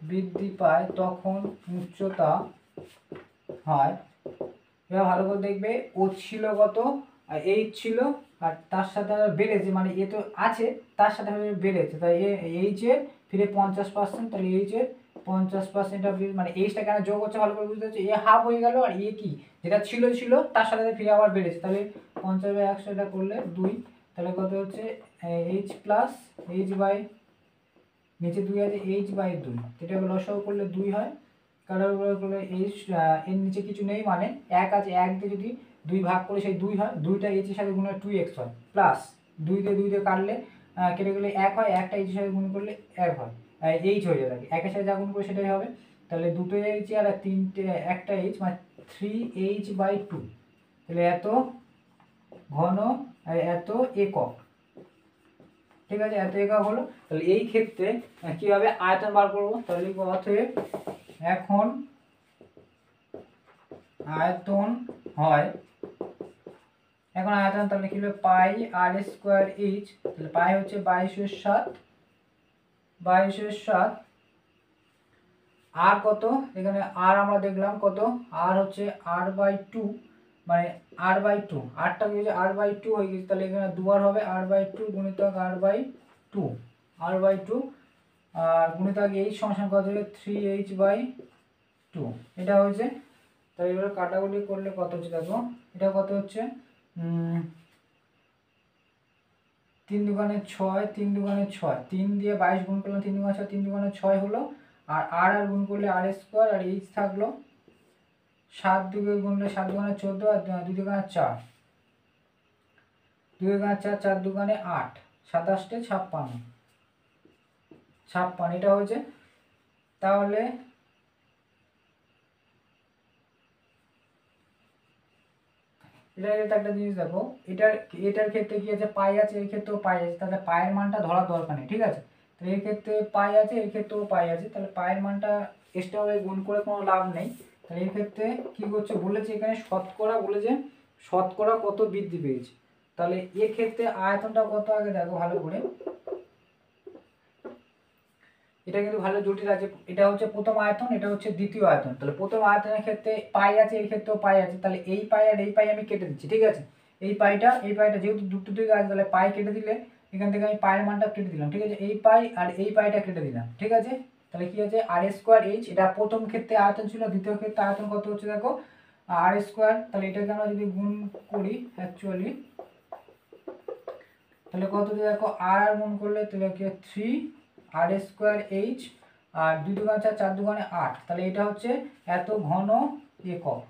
বৃদ্ধি পায় তখন উচ্চতা হয়, এবার ভালো করে দেখবে ও ছিল কত, এইচ ছিল, আর তার সাথে বেড়েছে, মানে এ তো আছে তার সাথে বেড়েছে, তাই এইচ এর ফিরে 50%, তাহলে এইচ এর 50% মানে এইচটা কেন যোগ হচ্ছে ভালো করে বুঝতে হচ্ছে, এ হাফ হয়ে গেল আর এ কি যেটা ছিল তার সাথে ফিরে আবার বেড়েছে, তাহলে 50/100 এটা করলে 2, তাহলে কত হচ্ছে এইচ প্লাস এইচ বাই নিচে 2 আছে h/2, এটা লসাগু করলে 2 হয়, কাটাকুটি করলে এইচ এর নিচে কিছু নেই মানে 1 আছে, 1 দিয়ে যদি 2 ভাগ করে সেই 2 হয়, 2টা h এর সাথে গুণ হয় 2x হয়, প্লাস 2 দিয়ে কাটলে কেটে গেলে 1 হয়, 1টা h এর সাথে গুণ করলে 1 হয়, h হয়ে যাবে, 1 এর সাথে যা গুণ করে সেটাই হবে, তাহলে দুটো h আর একটা h মানে 3h/2, তাহলে এত ঘন এত একক। ঠিক আছে, এত একক হলো। তাহলে এই ক্ষেত্রে কি হবে, আয়তন বার করবো, তাহলে অতএব এখন আয়তন হয়, এখন আয়তন তাহলে কি হবে পাই আর স্কোয়ার এইচ, তাহলে পাই হচ্ছে 22/7, আর কত এখানে আর আমরা দেখলাম কত, আর হচ্ছে r/2, মানে r/2, আরটা কি হচ্ছে r/2 হয়ে গেছে, তাহলে এখানে দুবার হবে r/2 গুণিতক r/2, r/2 আর গুণিতক এইচ সমান কত হবে 3h/2, এটা হয়েছে। তাহলে এবার কাটাকুটি করলে কত হচ্ছে দেখো, এটা কত হচ্ছে 3 দুগুণে 6, 3 দুগুণে 6, 3 দিয়ে 22 গুণ করলাম, 3 দুগুণে 6, 3 দুগুণে 6 হলো, আর আর গুণ করলে আর স্কোয়ার আর এইচ থাকলো, 7 দুগুণে গুণলে 7 দুগুণে 14 আর 2 দুগুণে 4, 2 দুগুণে 4, 4 দুগুণে 8, 27 56, এটা হয়েছে। তাহলে এটা একটা জিনিস দেখো, এটার ক্ষেত্রে কি আছে পাই আছে, এর ক্ষেত্রেও পাই আছে, তাহলে পায়ের মানটা ধরার দরকার নেই, ঠিক আছে, তাহলে এর ক্ষেত্রে পাই আছে, এর ক্ষেত্রেও পাই আছে, তাহলে পায়ের মানটা এক্সট্রা ভাবে গুণ করে কোনো লাভ নেই। তাহলে এই ক্ষেত্রে কি করছে বলেছে এখানে শতকরা, বলেছে শতকরা কত বৃদ্ধি পেয়েছে, তাহলে এর ক্ষেত্রে আয়তনটা কত আগে দেখো ভালো করে, এটা কিন্তু ভালো জটিল আছে। এটা হচ্ছে প্রথম আয়তন, এটা হচ্ছে দ্বিতীয় আয়তন। তাহলে প্রথম আয়তনের ক্ষেত্রে পাই আছে, এই ক্ষেত্রেও পাই আছে, তাহলে এই পাই আর এই পাই আমি কেটে দিচ্ছি, ঠিক আছে। এই পাইটা যেহেতু দুটো দিকে আছে, তাহলে পাই কেটে দিলে এখান থেকে আমি পায়ের মানটা কেটে দিলাম, ঠিক আছে। এই পাই আর এই পাইটা কেটে দিলাম, ঠিক আছে। তাহলে কি আছে আর স্কোয়ার এইচ, এটা প্রথম ক্ষেত্রে আয়তন ছিল, দ্বিতীয় ক্ষেত্রে আয়তন কত হচ্ছে দেখো আর স্কোয়ার। তাহলে এটাকে আমরা যদি গুণ করি অ্যাকচুয়ালি, তাহলে কত দেখো আর গুণ করলে তাহলে কি 3 আর স্কোয়ার এইচ, আর 2 দুগুণে 4 4 দুগুণে 8, তাহলে এটা হচ্ছে এত ঘন একক।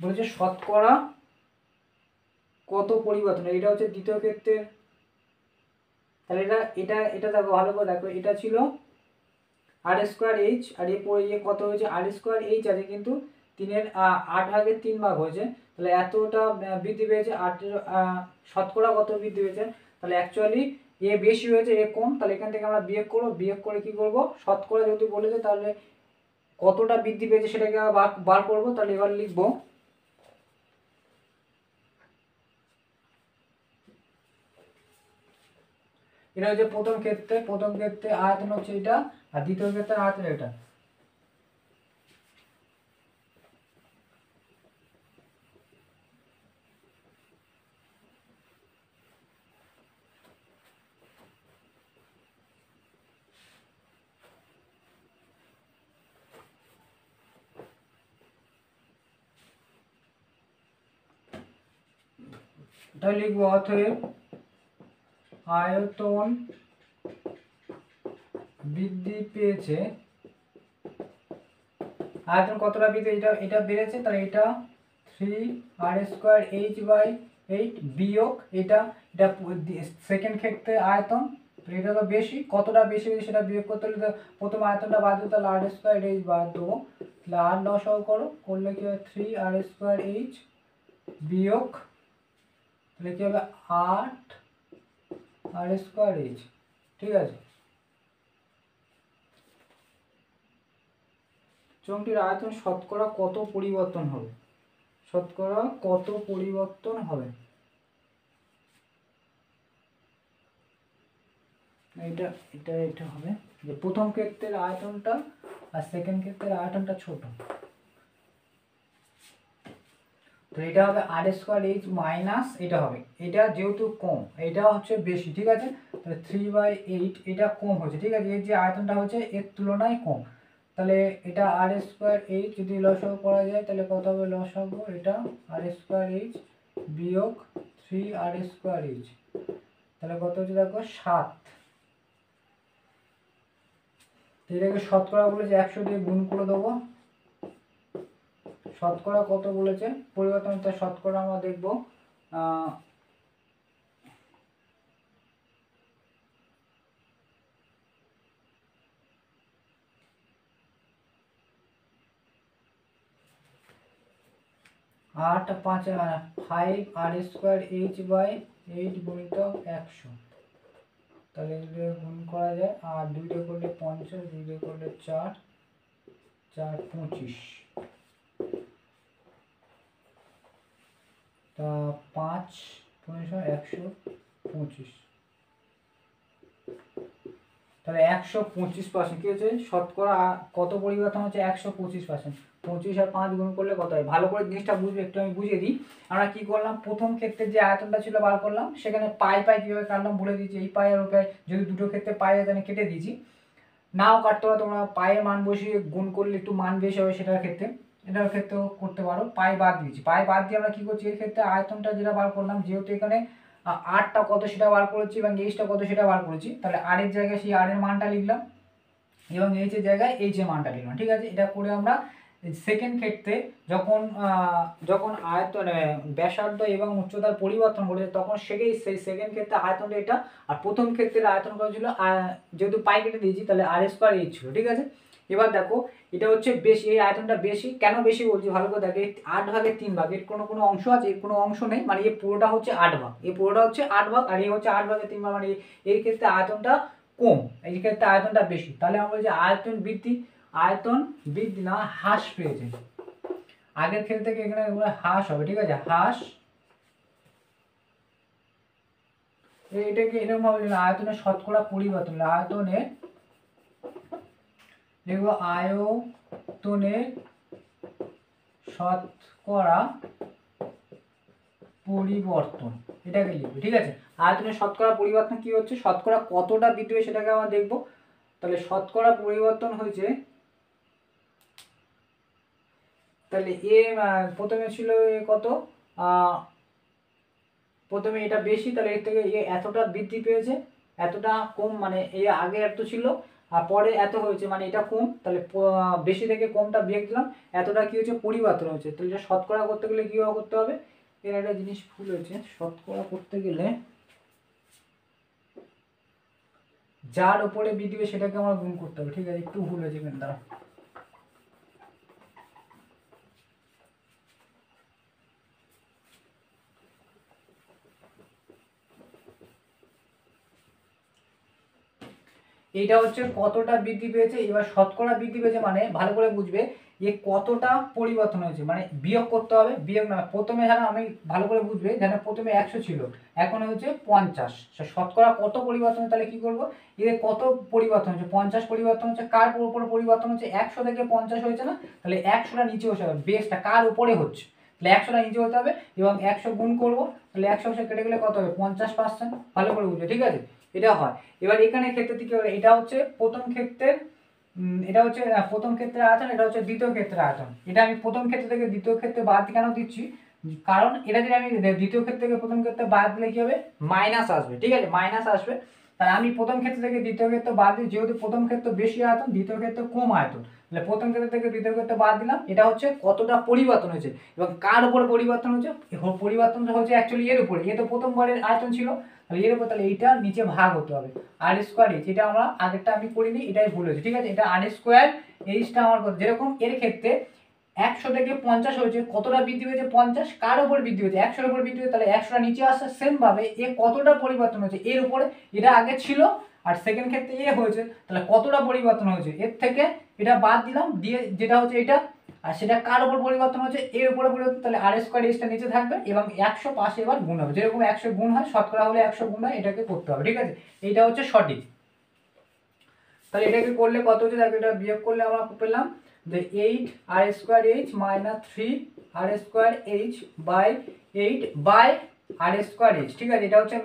বলেছে শতকরা কত পরিবর্তন, এটা হচ্ছে দ্বিতীয় ক্ষেত্রে। তাহলে এটা এটা এটা দেখো ভালো করে দেখো, এটা ছিল আর স্কোয়ার এইচ, আর এ কত হয়েছে আর স্কোয়ার এইচ আছে, কিন্তু 3-এর 8 ভাগের 3 ভাগ হয়েছে, তাহলে এতটা বৃদ্ধি পেয়েছে। 8-এর শতকরা কত বৃদ্ধি পেয়েছে, তাহলে অ্যাকচুয়ালি এ বেশি হয়েছে এ কম, তাহলে এখান থেকে আমরা বিয়োগ করবো, বিয়োগ করে কি করব শতকরা যদি বলেছে তাহলে কতটা বৃদ্ধি পেয়েছে সেটাকে বার করবো। তাহলে এবার লিখবো এটা হচ্ছে প্রথম ক্ষেত্রে আয়তন হচ্ছে এটা, আর দ্বিতীয় ক্ষেত্রে আয়তন এটা। তাহলে লিখবো অতএব আয়তন বৃদ্ধি পেয়েছে, আয়তন কতটা বৃদ্ধি, এটা বেড়েছে, তাহলে এটা 3 আর স্কোয়ার এইচ বাই 8 বিয়োগ এটা সেকেন্ড ক্ষেত্রে আয়তন, এটা তো বেশি, কতটা বেশি সেটা বিয়োগ করতে হলে প্রথম আয়তনটা বাদ দিতে, তাহলে আর স্কোয়ার এইচ বাদ দেবো, তাহলে আর লসাও করলে কি হবে 3 আর স্কোয়ার এইচ বিয়োগ, তাহলে কি হবে 8 আর স্কোয়ার এইচ, ঠিক আছে। চোঙটির আয়তন শতকরা কত পরিবর্তন হবে, শতকরা কত পরিবর্তন হবে, এটা এটা এটা হবে যে প্রথম ক্ষেত্রের আয়তনটা আর সেকেন্ড ক্ষেত্রের আয়তনটা ছোট, তো এটা হবে আর স্কোয়ার এইচ মাইনাস এটা হবে, এটা যেহেতু কম এটা হচ্ছে বেশি, ঠিক আছে। তাহলে 3/8 এটা কম হচ্ছে, ঠিক আছে, এর যে আয়তনটা হচ্ছে এর তুলনায় কম, তাহলে এটা আর স্কোয়ার এইচ যদি লসাগু করা যায় তাহলে কত হবে লসাগু, এটা আর স্কোয়ার এইচ বিয়োগ 3 আর স্কোয়ার এইচ, তাহলে কত হচ্ছে দেখো 7। এটাকে শতকরা বলেছে 100 দিয়ে গুণ করে দেবো, শতকরা কত বলেছে পরিবর্তনটা শতকরা আমরা দেখবো 8 5 5 আর স্কোয়ার এইচ বাই 8 গুণিতক 100, তাহলে গুণ করা যায়, আর 2 দিয়ে করলে 50, 2 দিয়ে করলে 4 4 25, তা 5 125, তাহলে 125% কি হচ্ছে শতকরা কত পরিবর্তন হচ্ছে 125%। 25 আর 5 গুণ করলে কত হয়, ভালো করে জিনিসটা বুঝবে, একটু আমি বুঝিয়ে দিই। আমরা কি করলাম প্রথম ক্ষেত্রে যে আয়তনটা ছিল বার করলাম, সেখানে পাই কীভাবে কাটলাম বলে দিয়েছি, এই পাই আর ও পাই যদি দুটো ক্ষেত্রে পাই আছে আমি কেটে দিয়েছি, নাও কাটতে পারো তোমরা, পায়ের মান বসিয়ে গুণ করলে একটু মান বেশি হবে সেটার ক্ষেত্রে, এটার ক্ষেত্রেও করতে পারো। পাই বাদ দিয়েছি, পাই বাদ দিয়ে আমরা কি করছি এর ক্ষেত্রে আয়তনটা যেটা বার করলাম, যেহেতু এখানে আরটা কত সেটা বার করেছি এবং এইচটা কত সেটা বার করেছি, তাহলে আর এর জায়গায় সেই আর এর মানটা লিখলাম এবং এইচ এর জায়গায় এইচ এর মানটা লিখলাম, ঠিক আছে। এটা করে আমরা সেকেন্ড ক্ষেত্রে যখন আয়তন ব্যাসার্ধ এবং উচ্চতার পরিবর্তন ঘটেছে তখন সেই সেকেন্ড ক্ষেত্রে আয়তনটা এটা, আর প্রথম ক্ষেত্রের আয়তন কত ছিল, যেহেতু পাই কেটে দিয়েছি তাহলে আর স্কোয়ার এইচ ছিল, ঠিক আছে। এবার দেখো এটা হচ্ছে বেশি, এই আয়তনটা বেশি, কেন বেশি বলছি ভালো করে দেখো, 8 ভাগের 3 ভাগ, এর কোনো অংশ আছে, এর কোনো অংশ নেই, মানে এই পুরোটা হচ্ছে 8 ভাগ, এই পুরোটা হচ্ছে 8 ভাগ, আর এই হচ্ছে 8 ভাগের 3 ভাগ, মানে এই ক্ষেত্রে আয়তনটা কম, এই ক্ষেত্রে আয়তনটা বেশি, তাহলে আমরা বলছি আয়তন বৃদ্ধি না হ্রাস পেয়েছে, আগের ক্ষেত্রে থেকে এখানে হ্রাস হবে, ঠিক আছে, হ্রাস। এটাকে এরকম ভাবে আয়তনের শতকরা পরিবর্তন, আয়তনের দেখব আয়তনের শতকরা পরিবর্তন, এটাকে লিখবে। ঠিক আছে, আয়তনের শতকরা পরিবর্তন কি হচ্ছে, শতকরা কতটা বৃদ্ধি হবে সেটাকে আমরা দেখব। তাহলে শতকরা পরিবর্তন হয়েছে, তাহলে এ প্রথমে ছিল কত, প্রথমে এটা বেশি, তাহলে এর থেকে এ এতটা বৃদ্ধি পেয়েছে, এতটা কম মানে এই আগে এত ছিল আর পরে এত হয়েছে, মানে এটা কম, তাহলে বেশি থেকে কমটা বিয়োগ দিলাম, এতটা কি হচ্ছে পরিবর্তন হচ্ছে। তাহলে এটা শতকরা করতে গেলে কী করতে হবে, এর একটা জিনিস ভুল হয়েছে, শতকরা করতে গেলে যার উপরে বৃদ্ধি হবে সেটাকে আমরা গুণ করতে হবে। ঠিক আছে, একটু ভুল হয়েছে কিন্তু দ্বারা। এইটা হচ্ছে কতটা বৃদ্ধি পেয়েছে, এবার শতকরা বৃদ্ধি পেয়েছে মানে ভালো করে বুঝবে এ কতটা পরিবর্তন হয়েছে, মানে বিয়োগ করতে হবে, বিয়োগ না প্রথমে যেন আমি ভালো করে বুঝবে, যেন প্রথমে 100 ছিল এখন হচ্ছে 50, শতকরা কত পরিবর্তন, তাহলে কি করব, এর কত পরিবর্তন হচ্ছে, 50 পরিবর্তন হচ্ছে, কার উপরে পরিবর্তন হচ্ছে, 100 থেকে 50 হয়েছে না, তাহলে 100টা নিচে বসে হবে, বেসটা কার উপরে হচ্ছে, তাহলে 100টা নিচে হতে হবে এবং 100 গুণ করবো, তাহলে 100 কেটে গেলে কত হবে 50%, ভালো করে বুঝবে। ঠিক আছে, এটা হয়। এবার এখানে ক্ষেত্রে কি হবে, এটা হচ্ছে প্রথম ক্ষেত্রের এটা হচ্ছে প্রথম ক্ষেত্রের আয়তন, এটা হচ্ছে দ্বিতীয় ক্ষেত্রের আয়তন। এটা আমি প্রথম ক্ষেত্র থেকে দ্বিতীয় ক্ষেত্রে বাদ কেন দিচ্ছি, কারণ এটা যদি আমি দ্বিতীয় ক্ষেত্র থেকে প্রথম ক্ষেত্রে বাদ দিলে কি হবে, মাইনাস আসবে। ঠিক আছে, মাইনাস আসবে, তাহলে আমি প্রথম ক্ষেত্র থেকে দ্বিতীয় ক্ষেত্র বাদ দিই, যেহেতু প্রথম ক্ষেত্র বেশি আয়তন, দ্বিতীয় ক্ষেত্র কম আয়তন, তাহলে প্রথম ক্ষেত্র থেকে দ্বিতীয় ক্ষেত্রে বাদ দিলাম। এটা হচ্ছে কতটা পরিবর্তন হয়েছে এবং কার উপরে পরিবর্তন হয়েছে, পরিবর্তন হচ্ছে অ্যাকচুয়ালি এর উপরে, এ তো প্রথমবারের আয়তন ছিল, তাহলে এর উপর, তাহলে এইটা নিচে ভাগ হতে হবে আর স্কোয়ার এইচ, এটা আমরা আগেরটা আমি করিনি, এটাই ভুল হয়েছে। ঠিক আছে, এটা আর স্কোয়ার এইচটা আমার কথা, যেরকম এর ক্ষেত্রে 100 থেকে 50 হয়েছে, কতটা বৃদ্ধি হয়েছে 50, কার উপর বৃদ্ধি হয়েছে 100 এর উপর বৃদ্ধি হয়েছে, তাহলে 100টা নিচে আসছে, সেম ভাবে এ কতটা পরিবর্তন হয়েছে এর উপরে, এটা আগে ছিল আর সেকেন্ড ক্ষেত্রে এ হয়েছে, তাহলে কতটা পরিবর্তন হয়েছে এর থেকে এটা বাদ দিলাম, দিয়ে যেটা হচ্ছে এটা, আর সেটা কার উপর পরিবর্তন হচ্ছে এর উপরে পরিবর্তন, তাহলে আর স্কোয়ার এইচটা নিচে থাকবে এবং 100 পাশে এবার গুণ হবে, যেরকম 100 গুণ হয় শতকরা হলে 100 গুণ হয়, এটাকে করতে হবে। ঠিক আছে, এইটা হচ্ছে সঠিক। তাহলে এটাকে করলে কত হচ্ছে, তাহলে এটা বিয়োগ করলে আমরা পেলাম যে 8 আর square H minus 3 R square H by 8 by R square H. ঠিক আছে, এটা হচ্ছে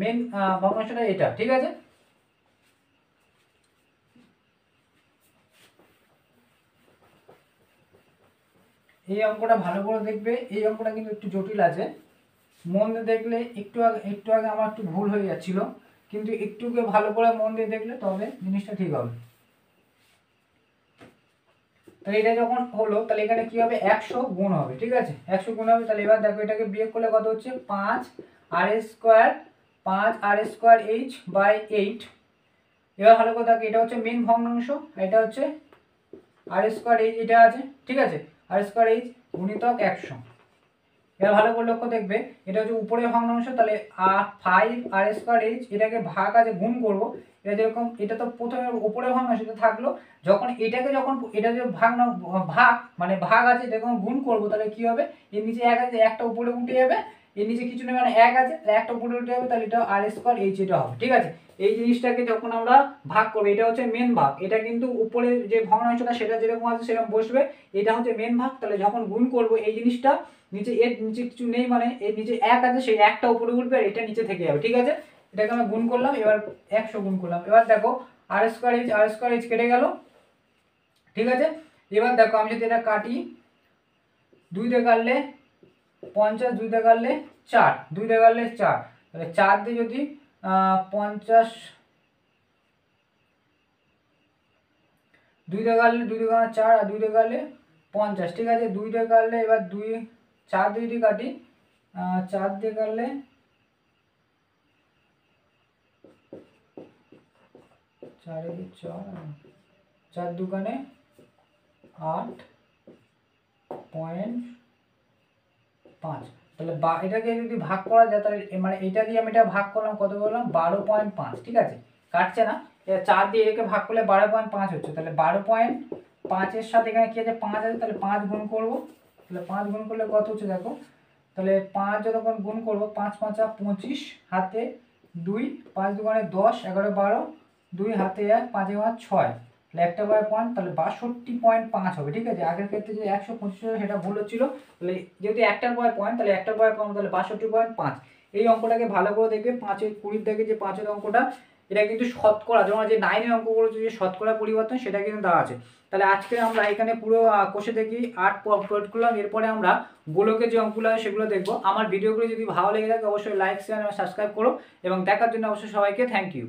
মেন ভগ্নাংশটা এটা। ঠিক আছে, এই অঙ্কটা ভালো করে দেখবে, এই অঙ্কটা কিন্তু একটু জটিল আছে, মন দিয়ে দেখলে একটু আগে আমার একটু ভুল হয়ে যাচ্ছিল, কিন্তু একটুকে ভালো করে মন দিয়ে দেখলে তবে জিনিসটা ঠিক হবে। তাহলে এটা যখন হলো, তাহলে এখানে কি হবে 100 গুণ হবে। ঠিক আছে, 100 গুণ হবে, তাহলে এবার দেখো এটাকে বিয়োগ করলে কত হচ্ছে 5 আর স্কোয়ার এইচ বাই 8। এবার ভালো করে দেখো, এটা হচ্ছে মেন ভগ্নাংশ, এটা হচ্ছে আর স্কোয়ার এইচ, এটা আছে। ঠিক আছে, আর স্কোয়ার এইচ গুণিতক 100। এবার ভালো করে লক্ষ্য দেখবে, এটা হচ্ছে উপরের ভগ্নাংশ, তাহলে 5 আর স্কোয়ার এইচ, এটাকে ভাগ আছে গুণ করব, এটা যেরকম এটা তো প্রথমে উপরের ভগ্নাংশ এটা থাকলো, যখন এটা যে ভাগ মানে ভাগ আছে, এটা যখন গুণ করব, তাহলে কি হবে, এর নিচে 1 আছে, একটা উপরে উঠে যাবে, এর নিচে কিছু নেই মানে 1 আছে, তাহলে একটা উপরে উঠে যাবে, তাহলে এটা আর স্কোয়ার এইচ এটা হবে। ঠিক আছে, এই জিনিসটাকে যখন আমরা ভাগ করবো, এটা হচ্ছে মেন ভাগ, এটা কিন্তু উপরে যে ভগ্নাংশটা সেটা যেরকম আছে সেরকম বসবে, এটা হচ্ছে মেন ভাগ, তাহলে যখন গুণ করব এই জিনিসটা এর নিচে কিছু নেই, মানে এর নিচে 1 আছে, সেই একটা উপরে উঠবে আর এটা নিচে থেকে যাবে। ঠিক আছে, এটাকে আমি গুণ করলাম, এবার 100 গুণ করলাম, এবার দেখো আর স্কোয়ার এইচ কেটে গেল। ঠিক আছে, এবার দেখো আমি যদি এটা কাটি, 2 দিয়ে কাটলে 50, 2 দিয়ে কাটলে 4, 2 দিয়ে কাটলে 4, তাহলে 4 দিয়ে যদি 50, 2 দিয়ে কাটলে 2 দিয়ে 4 আর 2 দিয়ে কাটলে 50। ঠিক আছে, 2 দিয়ে কাটলে এবার 4 দিয়ে যদি কাটি, 4 দিয়ে কাটলে 4 দুগুণে 8.5, তাহলে এটাকে যদি ভাগ করা যায়, তাহলে মানে এটা দিয়ে আমি এটা ভাগ করলাম, কত বললাম 12.5। ঠিক আছে, কাটছে না, 4 দিয়ে এটাকে ভাগ করলে 12.5 হচ্ছে, তাহলে 12.5 সাথে এখানে কি আছে 5 আছে, তাহলে 5 গুণ করবো, তাহলে 5 গুণ করলে কত হচ্ছে দেখো, তাহলে 5 যতক্ষণ গুণ করবো, 5 5 25, হাতে 2, 5 দুগুণে 10, 11 12, 2 হাতে 1, 5 6, তাহলে 1/5 তাহলে 62.5 হবে, ঠিক আছে। আগের ক্ষেত্রে যে 125 ছিল সেটা ভুল হচ্ছিল, তাহলে যেহেতু 1/5 তাহলে 1/5 তাহলে 62.5। এই অঙ্কটাকে ভালো করে দেখবে, 5-এর 20 থেকে যে 5-এর অঙ্কটা, এটা কিন্তু শতকরা, তোমরা যে 9-এর অঙ্ক করেছো যে শতকরা পরিবর্তন, সেটা কিন্তু দেওয়া আছে। তাহলে আজকে আমরা এখানে পুরো কোষে দেখি 8 পয়েন্ট করলাম। এরপরে আমরা গোলকের যে অঙ্কগুলো আছে সেগুলো দেখবো। আমার ভিডিওগুলো যদি ভালো লেগে থাকে অবশ্যই লাইক, শেয়ার এবং সাবস্ক্রাইব করো, এবং দেখার জন্য অবশ্যই সবাইকে থ্যাংক ইউ।